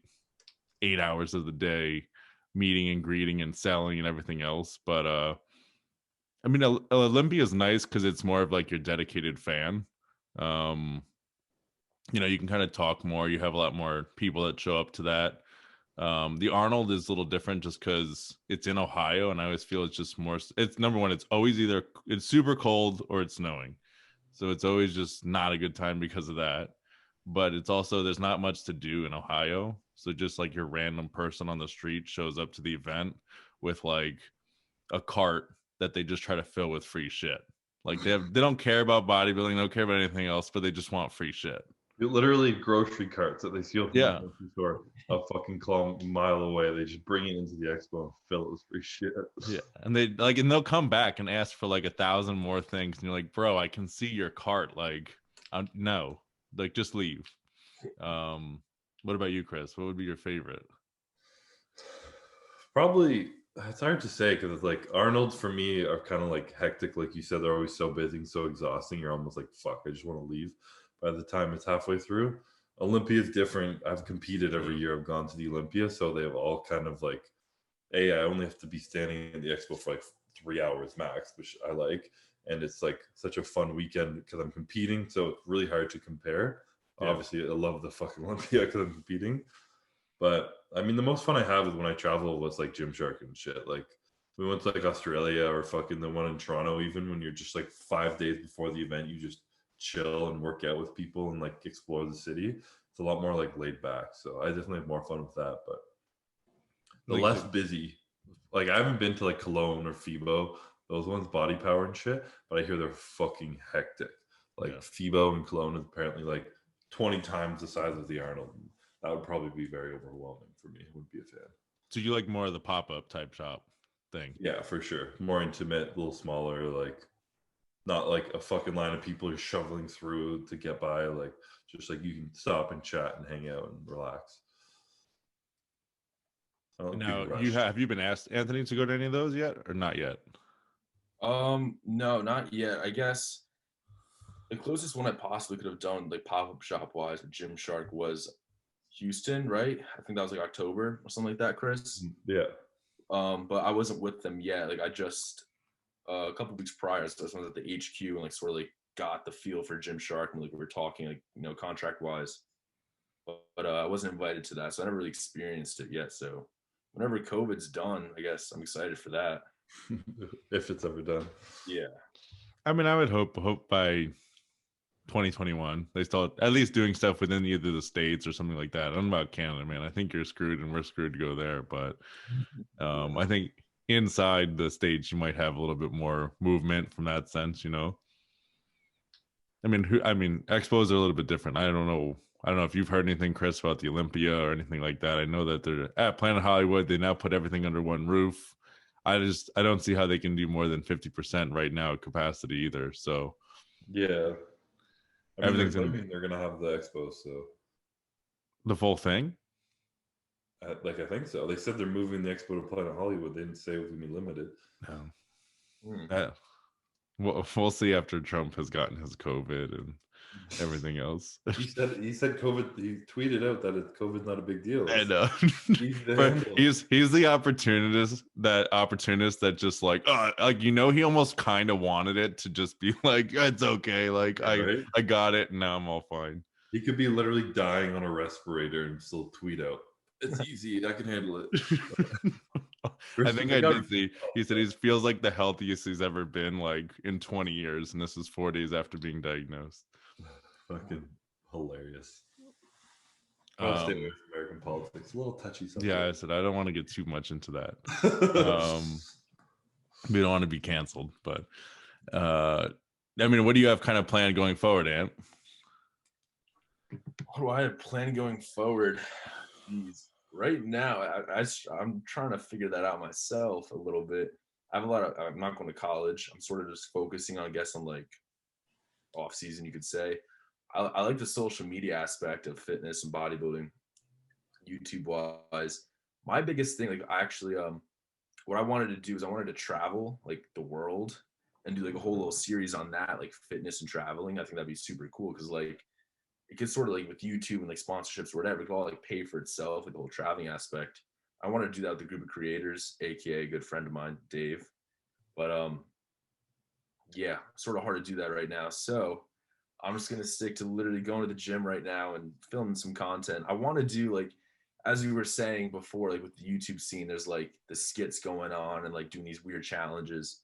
8 hours of the day, meeting and greeting and selling and everything else. But I mean, Olympia is nice because it's more of like your dedicated fan. You know, you can kind of talk more. You have a lot more people that show up to that. The Arnold is a little different just because it's in Ohio, and I always feel it's just more. It's number one. It's always either it's super cold or it's snowing, so it's always just not a good time because of that. But it's also there's not much to do in Ohio, so just like your random person on the street shows up to the event with like a cart that they just try to fill with free shit. Like they don't care about bodybuilding, they don't care about anything else, but they just want free shit. Literally grocery carts that they steal from Yeah. the grocery store a fucking mile away. They just bring it into the expo and fill it with free shit. Yeah, and they'll come back and ask for like 1,000 more things, and you're like, bro, I can see your cart. Like, no, like just leave. What about you, Chris? What would be your favorite? Probably It's hard to say because it's like Arnold's for me are kind of like hectic, like you said. They're always so busy and so exhausting. You're almost like, fuck, I just want to leave. By the time it's halfway through, Olympia is different. I've competed every year. I've gone to the Olympia, so they have all kind of like, I only have to be standing in the expo for like 3 hours max, which I like, and it's like such a fun weekend because I'm competing, so it's really hard to compare. Yeah. Obviously, I love the fucking Olympia because I'm competing. But I mean, the most fun I have is when I travel was like Gymshark and shit. Like we went to like Australia or fucking the one in Toronto. Even when you're just like 5 days before the event, you just chill and work out with people and like explore the city. It's a lot more like laid back. So I definitely have more fun with that. But the Like, less busy, like I haven't been to like Cologne or FIBO, those ones, Body Power and shit. But I hear they're fucking hectic. Like yeah. FIBO and Cologne is apparently like 20 times the size of the Arnold. That would probably be very overwhelming for me. I wouldn't be a fan. So you like more of the pop-up type shop thing? Yeah, for sure. More intimate, a little smaller, like not like a fucking line of people you're shoveling through to get by. Like just like you can stop and chat and hang out and relax. I don't Now, big rush. have you been asked, Anthony, to go to any of those yet, or not yet? No, not yet. I guess the closest one I possibly could have done, like pop-up shop wise with Gymshark, was Houston, right? I think that was like October or something like that, Chris. Yeah. But I wasn't with them yet. Like I just a couple weeks prior, so I was at the HQ and like sort of like got the feel for Gymshark and like we were talking like contract wise. But I wasn't invited to that, so I never really experienced it yet. So whenever COVID's done, I guess I'm excited for that. If it's ever done. Yeah. I mean, I would hope by 2021 they start at least doing stuff within either the states or something like that. I don't know about Canada, man. I think you're screwed and we're screwed to go there. But I think inside the states you might have a little bit more movement from that sense. I mean, expos are a little bit different. I don't know. I don't know if you've heard anything, Chris, about the Olympia or anything like that. I know that they're at Planet Hollywood. They now put everything under one roof. I don't see how they can do more than 50% right now capacity either. So Yeah. I mean, everything's they're gonna have the expo, so the full thing. like I think so. They said they're moving the expo to Planet Hollywood. They didn't say it was gonna be limited. No. Hmm. We'll see after Trump has gotten his COVID and everything else. He said COVID. He tweeted out that COVID's not a big deal. I know, He's the but handle. he's the opportunist that just like he almost kind of wanted it to just be like it's okay, like Right? I got it and now I'm all fine. He could be literally dying on a respirator and still tweet out, "It's easy. I can handle it." I think I did see. He said he feels like the healthiest he's ever been, like in 20 years, and this is 4 days after being diagnosed. Fucking hilarious. I'll stay away from American politics. It's a little touchy sometimes. Yeah, I said I don't want to get too much into that. We don't want to be canceled, but I mean, what do you have kind of planned going forward, Ant? What do I have planned going forward? Jeez. Right now, I'm trying to figure that out myself a little bit. I'm not going to college. I'm sort of just focusing on, I guess, on like off season, you could say. I like the social media aspect of fitness and bodybuilding, YouTube wise. My biggest thing, like I actually, what I wanted to do is I wanted to travel like the world and do like a whole little series on that, like fitness and traveling. I think that'd be super cool because like it could sort of like with YouTube and like sponsorships or whatever, it could all like pay for itself, like the whole traveling aspect. I want to do that with a group of creators, aka a good friend of mine, Dave. But yeah, sort of hard to do that right now. So I'm just gonna stick to literally going to the gym right now and filming some content. I want to do like, as we were saying before, like with the YouTube scene, there's like the skits going on and like doing these weird challenges.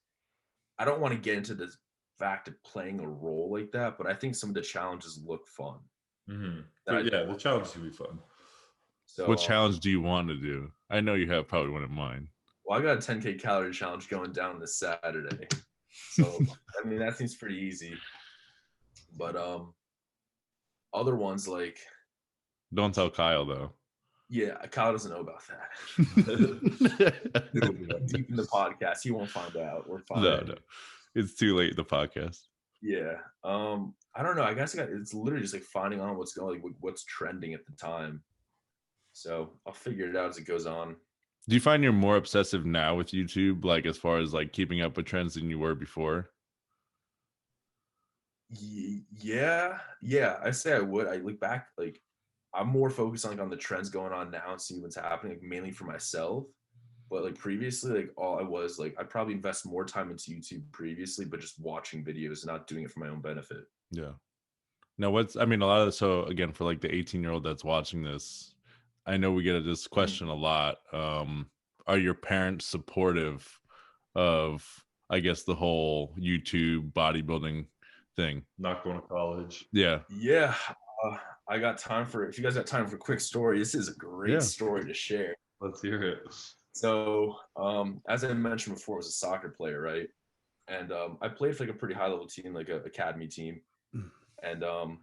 I don't want to get into the fact of playing a role like that, but I think some of the challenges look fun. Mm-hmm. But yeah, the challenge should be fun. So, what challenge do you want to do? I know you have probably one in mind. Well, I got a 10K calorie challenge going down this Saturday. So I mean that seems pretty easy. But other ones like, don't tell Kyle though. Yeah, Kyle doesn't know about that. Deep in the podcast, he won't find out. We're fine. No, it's too late. The podcast. Yeah. I don't know. I guess it's literally just like finding on what's going, like what's trending at the time. So I'll figure it out as it goes on. Do you find you're more obsessive now with YouTube, like as far as like keeping up with trends than you were before? Yeah, I say I would. I look back, like I'm more focused on like on the trends going on now and see what's happening, like, mainly for myself. But like previously, like all I was like, I'd probably invest more time into YouTube previously, but just watching videos, not doing it for my own benefit. Yeah. Now, I mean, a lot of, so again, for like the 18-year-old that's watching this, I know we get this Mhm. question a lot. Are your parents supportive of, I guess, the whole YouTube bodybuilding thing? Not going to college. Yeah. Yeah, uh, I got time for. If you guys got time for a quick story, this is a great Yeah. story to share. Let's hear it. So, as I mentioned before, I was a soccer player, right? And I played for like a pretty high level team, like a academy team, and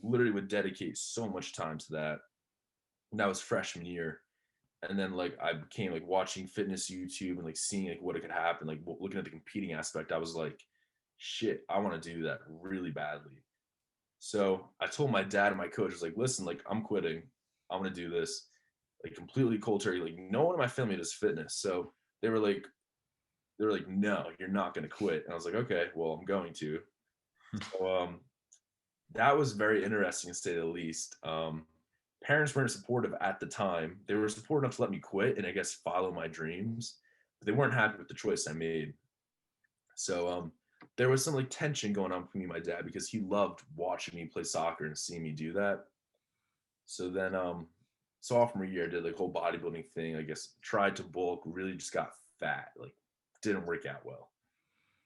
literally would dedicate so much time to that. And that was freshman year, and then like I became like watching fitness YouTube and like seeing like what it could happen, like looking at the competing aspect. I was like, shit, I want to do that really badly. So I told my dad and my coach, I was like, listen, like I'm quitting. I'm gonna do this. Like completely cold turkey. Like no one in my family does fitness. So they were like, no, you're not gonna quit. And I was like, okay, well, I'm going to. So that was very interesting to say the least. Parents weren't supportive at the time. They were supportive enough to let me quit and I guess follow my dreams, but they weren't happy with the choice I made. So there was some like tension going on between me and my dad because he loved watching me play soccer and seeing me do that. So then sophomore year I did like whole bodybuilding thing. I guess tried to bulk, really just got fat, like didn't work out well.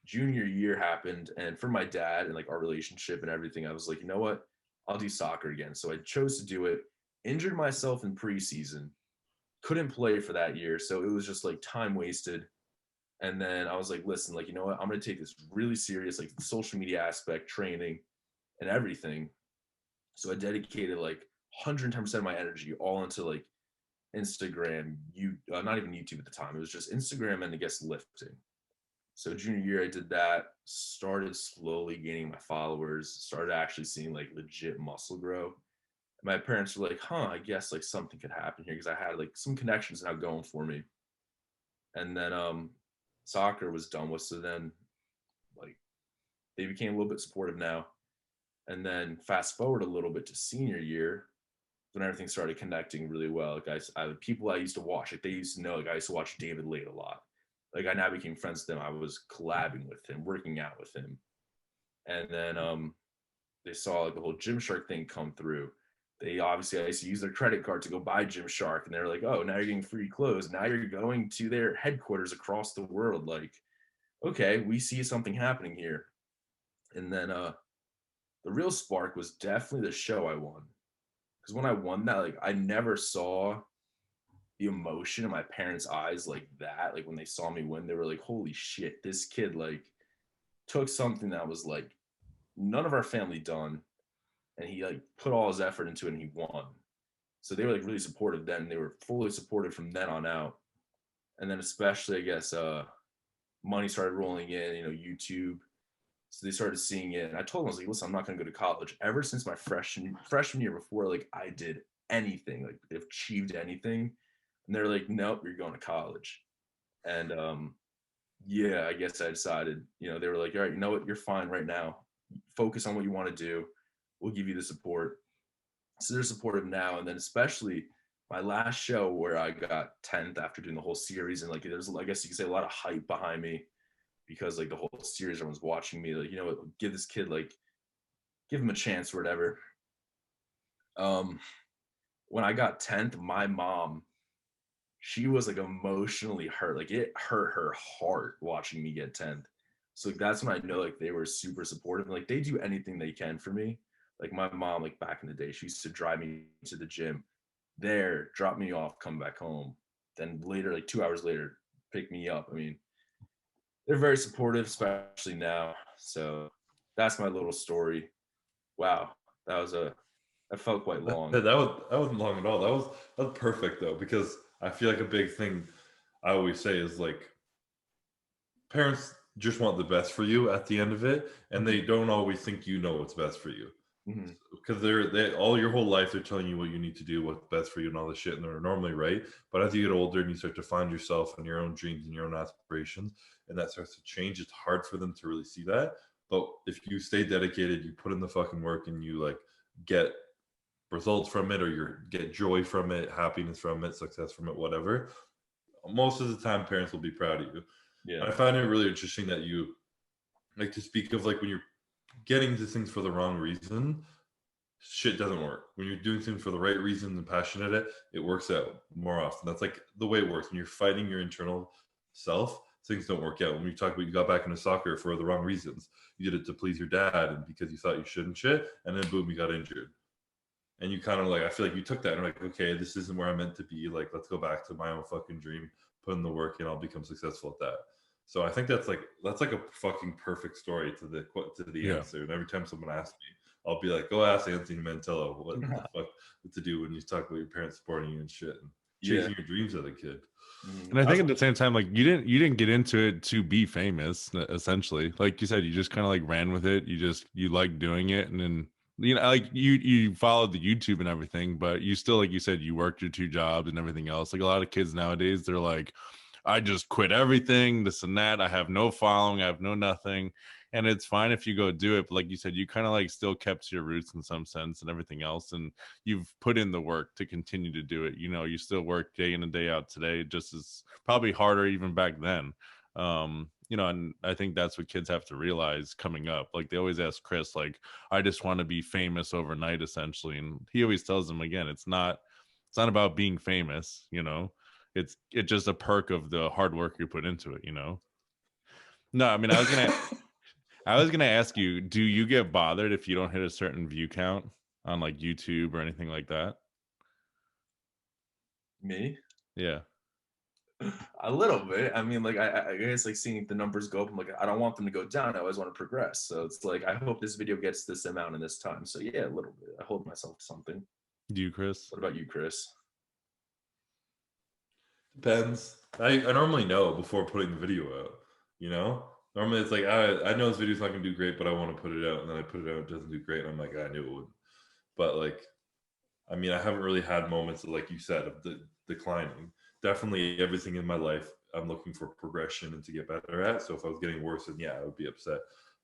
Junior year happened, and for my dad and like our relationship and everything, I was like, you know what? I'll do soccer again. So I chose to do it. Injured myself in preseason, couldn't play for that year, so it was just like time wasted. And then I was like, listen, like you know what? I'm gonna take this really serious, like the social media aspect, training, and everything. So I dedicated like 110% of my energy all into like Instagram, not even YouTube at the time. It was just Instagram and I guess lifting. So junior year, I did that. Started slowly gaining my followers. Started actually seeing like legit muscle grow. My parents were like, "Huh, I guess like something could happen here," because I had like some connections now going for me. And then soccer was done with. So then like they became a little bit supportive now. And then fast forward a little bit to senior year, when everything started connecting really well. Like people I used to watch, like they used to know, like I used to watch David Late a lot. Like I now became friends with him. I was collabing with him, working out with him. And then they saw like the whole Gymshark thing come through. They obviously I used to use their credit card to go buy Gymshark, and they're like, "Oh, now you're getting free clothes. Now you're going to their headquarters across the world." Like, okay, we see something happening here. And then the real spark was definitely the show I won. Because when I won that, like I never saw the emotion in my parents' eyes like that. Like when they saw me win, they were like, "Holy shit, this kid like took something that was like none of our family done, and he like put all his effort into it and he won." So they were like really supportive then. They were fully supportive from then on out. And then especially I guess money started rolling in, YouTube. So they started seeing it. And I told them, I was like, listen, I'm not gonna go to college. Ever since my freshman year before, like I did anything, like achieved anything. And they're like, nope, you're going to college. And yeah, I guess I decided, they were like, all right, you know what, you're fine right now. Focus on what you want to do. We'll give you the support. So they're supportive now. And then especially my last show where I got 10th after doing the whole series, and like there's, I guess you could say, a lot of hype behind me because like the whole series, everyone's watching me, like, give this kid, like, give him a chance or whatever. Um, when I got 10th, my mom, she was like emotionally hurt. Like it hurt her heart watching me get 10th. So like, that's when I know like they were super supportive. Like they do anything they can for me. Like my mom, like back in the day, she used to drive me to the gym there, drop me off, come back home. Then later, like 2 hours later, pick me up. I mean, they're very supportive, especially now. So that's my little story. Wow, that felt quite long. That wasn't long at all. That was perfect though, because I feel like a big thing I always say is like parents just want the best for you at the end of it, and they don't always think you know what's best for you. Mhm. Because they all your whole life they're telling you what you need to do, what's best for you, and all this shit, and they're normally right. But as you get older and you start to find yourself and your own dreams and your own aspirations, and that starts to change, it's hard for them to really see that. But if you stay dedicated, you put in the fucking work, and you like get results from it, or you get joy from it, happiness from it, success from it, whatever. Most of the time, parents will be proud of you. Yeah. And I find it really interesting that you like to speak of like when you're getting into things for the wrong reason, shit doesn't work. When you're doing things for the right reason and passionate at it, it works out more often. That's like the way it works. When you're fighting your internal self, things don't work out. When you talk about you got back into soccer for the wrong reasons, you did it to please your dad and because you thought you shouldn't shit, and then boom, you got injured. And you kind of like, I feel like you took that and like, okay, this isn't where I'm meant to be. Like, let's go back to my own fucking dream, put in the work, and I'll become successful at that. So I think that's like a fucking perfect story to the Yeah. answer. And every time someone asks me, I'll be like, go ask Anthony Mantello what the fuck to do when you talk about your parents supporting you and shit and chasing your dreams as a kid. And I think at the same time, like you didn't get into it to be famous, essentially. Like you said, you just kind of like ran with it. You like doing it, and then like you followed the YouTube and everything, but you still, like you said, you worked your 2 jobs and everything else. Like a lot of kids nowadays, they're like, I just quit everything, this and that. I have no following, I have no nothing. And it's fine if you go do it, but like you said, you kind of like still kept to your roots in some sense and everything else. And you've put in the work to continue to do it. You still work day in and day out today, just as probably harder even back then. And I think that's what kids have to realize coming up. Like they always ask Chris, like, I just want to be famous overnight, essentially. And he always tells them again, it's not about being famous, it's just a perk of the hard work you put into it. No, I mean, I was gonna ask you, do you get bothered if you don't hit a certain view count on like YouTube or anything like that? Me? Yeah. A little bit. I mean, like I guess like seeing the numbers go up, I'm like, I don't want them to go down. I always want to progress. So it's like I hope this video gets this amount in this time. So yeah, a little bit. I hold myself to something. Do you, Chris? What about you, Chris? Depends. I normally know before putting the video out, Normally it's like I know this video's not gonna do great, but I want to put it out, and then I put it out, it doesn't do great, and I'm like, I knew it wouldn't. But like, I mean, I haven't really had moments of, like you said, of the declining. Definitely everything in my life I'm looking for progression and to get better at. So if I was getting worse, then yeah, I would be upset.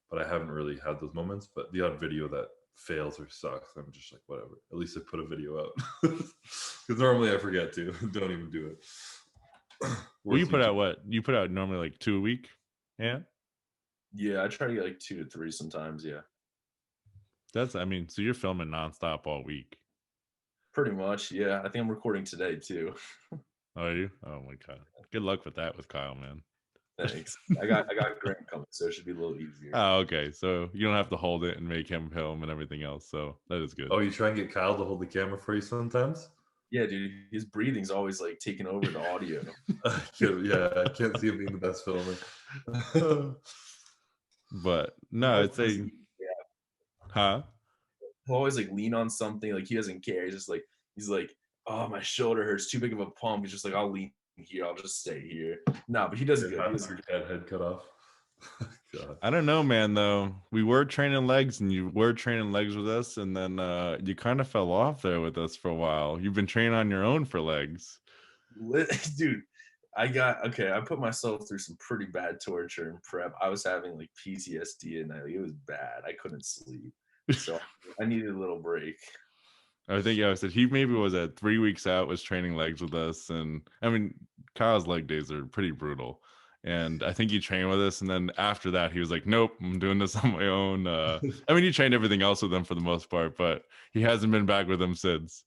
But I haven't really had those moments. But the odd video that fails or sucks, I'm just like, whatever. At least I put a video out. Because normally I forget to. Don't even do it. Well, you put out what? You put out normally like 2 a week? Yeah. Yeah, I try to get like 2 to 3 sometimes. Yeah. So you're filming nonstop all week. Pretty much. Yeah. I think I'm recording today too. Oh, are you? Oh my God. Good luck with that with Kyle, man. Thanks. I got Grant coming, so it should be a little easier. Oh, okay. So you don't have to hold it and make him film and everything else. So that is good. Oh, you try and get Kyle to hold the camera for you sometimes? Yeah, dude. His breathing's always like taking over the audio. Yeah, I can't see him being the best filmer. But no, it's a huh? He'll always like lean on something, like he doesn't care. He's like, oh, my shoulder hurts, too big of a pump. He's just like, I'll lean here, I'll just stay here. No, but he does good. He does good. Head cut off. God. I don't know, man, though. We were training legs and you were training legs with us, and then you kind of fell off there with us for a while. You've been training on your own for legs. Dude, I put myself through some pretty bad torture in prep. I was having like PTSD and it was bad. I couldn't sleep. So I needed a little break. I think I said he maybe was at 3 weeks out, was training legs with us. And I mean, Kyle's leg days are pretty brutal. And I think he trained with us. And then after that, he was like, nope, I'm doing this on my own. I mean, he trained everything else with them for the most part, but he hasn't been back with them since.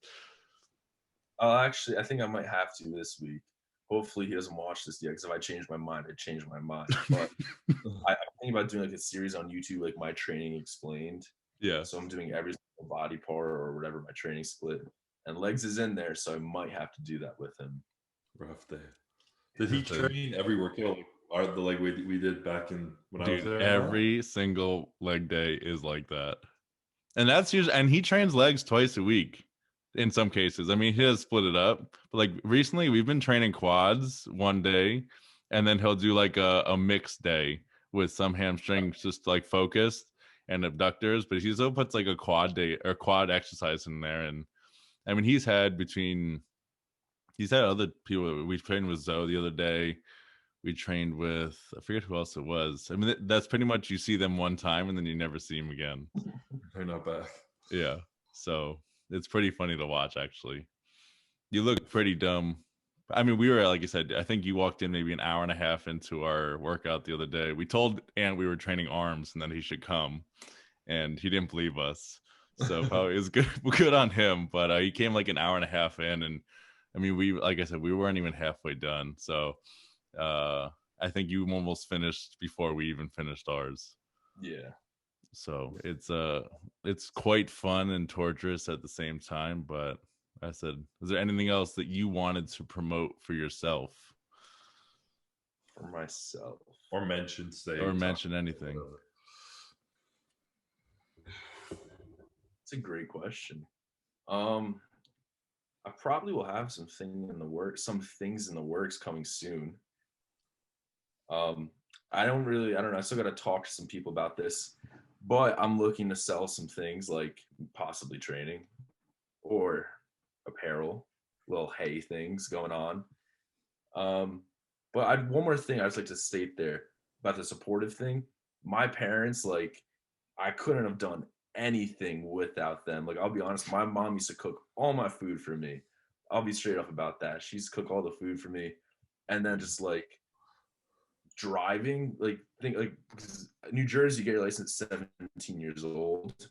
Actually, I think I might have to this week. Hopefully he doesn't watch this yet, because if I change my mind, I change my mind. But I'm thinking about doing like a series on YouTube, like my training explained. Yeah. So I'm doing every single body part or whatever my training split. And legs is in there, so I might have to do that with him. Rough day. Did he train every workout like the leg we did back in when I was there? Every single leg day is like that. And that's usually, and he trains legs twice a week in some cases. I mean, he does split it up. But like recently we've been training quads one day, and then he'll do like a mixed day with some hamstrings just like focused. and abductors, but he still puts like a quad day or quad exercise in there. And I mean, he's had other people. We trained with Zoe the other day. We trained with, I forget who else it was. I mean, that's pretty much, you see them one time and then you never see them again. They're not back. Yeah. So it's pretty funny to watch, actually. You look pretty dumb. I mean, we were, like I said, I think you walked in maybe an hour and a half into our workout the other day. We told Ant we were training arms and that he should come, and he didn't believe us. So probably it was good on him. But he came like an hour and a half in, and I mean, like I said, we weren't even halfway done. So I think you almost finished before we even finished ours. Yeah. So it's quite fun and torturous at the same time. But I said, is there anything else that you wanted to promote for yourself? For myself. Or mention, say. Or mention anything. It's a great question. I probably will have some things in the works coming soon. I don't know. I still got to talk to some people about this, but I'm looking to sell some things, like possibly training or apparel, little hay things going on. But one more thing I'd just like to state there about the supportive thing. My parents, like, I couldn't have done anything without them. Like, I'll be honest, my mom used to cook all my food for me. I'll be straight up about that. She used to cook all the food for me. And then just like driving, because New Jersey, you get your license at 17 years old.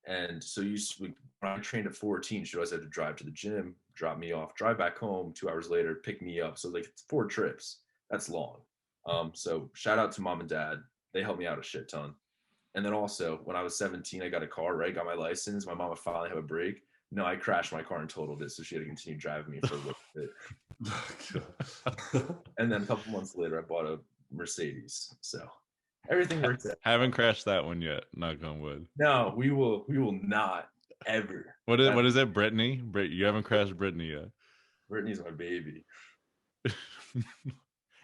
And so when I trained at 14, she always had to drive to the gym, drop me off, drive back home 2 hours later, pick me up. So like it's 4 trips. That's long. So shout out to mom and dad. They helped me out a shit ton. And then also when I was 17, I got a car, right? Got my license. My mom would finally have a break. No, I crashed my car and totaled it. So she had to continue driving me for a little bit. And then a couple months later, I bought a Mercedes. So everything worked out. Haven't crashed that one yet. Knock on wood. No, we will not ever. What is it, Brittany? You haven't crashed Brittany yet. Brittany's my baby.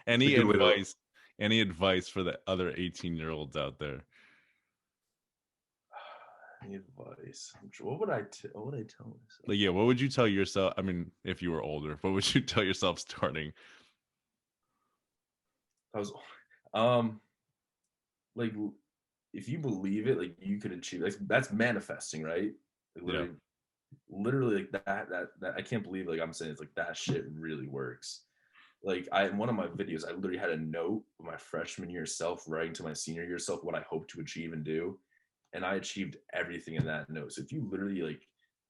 Any advice for the other 18-year-olds out there? Any advice? What would I tell myself? Like, yeah, what would you tell yourself? I mean, if you were older, what would you tell yourself starting? Like, if you believe it, like you could achieve. Like, that's manifesting, right? Like, literally, like that. I can't believe, like I'm saying, it's like that shit really works. Like in one of my videos, I literally had a note of my freshman year self writing to my senior year self what I hope to achieve and do. And I achieved everything in that note. So if you literally like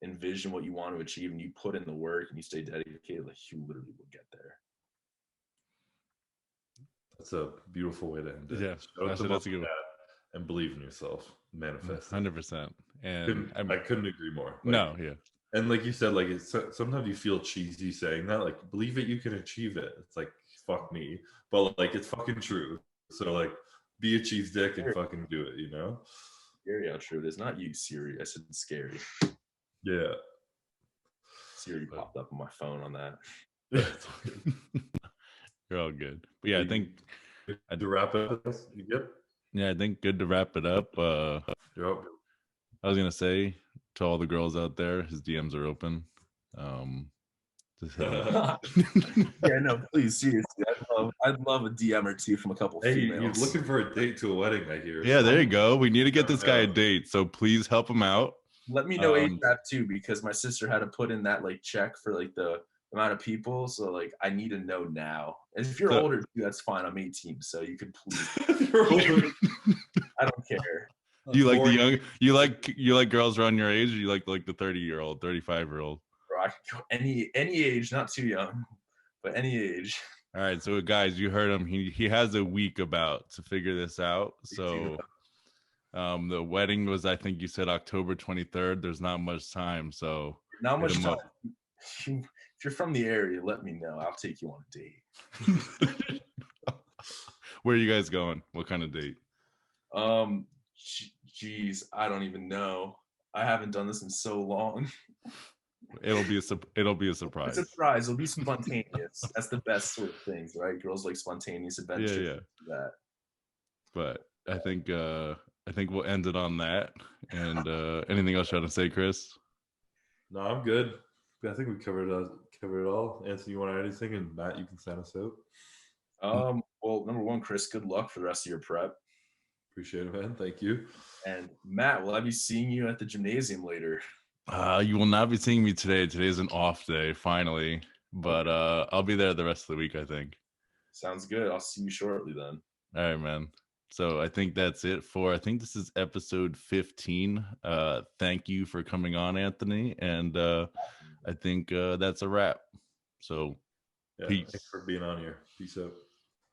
envision what you want to achieve and you put in the work and you stay dedicated, like you literally will get there. That's a beautiful way to end it. Yeah, that's a good one. And believe in yourself. Manifest. 100%. And I couldn't agree more. Like, no, yeah. And like you said, like sometimes you feel cheesy saying that. Like, believe it, you can achieve it. It's like, fuck me, but like it's fucking true. So like, be a cheese dick and fucking do it. You know. Scary how true it is. Not you, Siri. I said scary. Yeah. Siri popped up on my phone on that. You're all good. But yeah, I think to wrap it up. Yep. Yeah, I think good to wrap it up. Yep. I was gonna say to all the girls out there, his DMs are open. Yeah, no, please, seriously. I'd love a DM or two from a couple females. You're looking for a date to a wedding, I hear. Yeah, there you go. We need to get this guy a date, so please help him out. Let me know ASAP too, because my sister had to put in that like check for like the amount of people, so like I need to know now. And if you're older, that's fine. I'm 18, so you could please. You're older. I don't care. Do you like the young? You like girls around your age, or you like the 30-year-old, 35-year-old? Bro, I could go any age, not too young, but any age. All right, so guys, you heard him. He has a week about to figure this out. So the wedding was, I think you said October 23rd. There's not much time, so not much time. If you're from the area, let me know. I'll take you on a date. Where are you guys going? What kind of date? Geez, I don't even know. I haven't done this in so long. It'll be a surprise. It's a surprise. It'll be spontaneous. That's the best sort of things, right? Girls like spontaneous adventures. Yeah. That. But I think I think we'll end it on that. And anything else you want to say, Chris? No, I'm good. I think we covered it all. Anthony, you want to add anything? And Matt, you can sign us out. Well, number one, Chris, good luck for the rest of your prep. Appreciate it, man. Thank you. And Matt, will I be seeing you at the gymnasium later? You will not be seeing me today. Today's an off day, finally. But I'll be there the rest of the week, I think. Sounds good. I'll see you shortly then. All right, man. So I think that's it I think this is episode 15. Thank you for coming on, Anthony. And I think that's a wrap. So yeah, peace. Thanks for being on here. Peace out.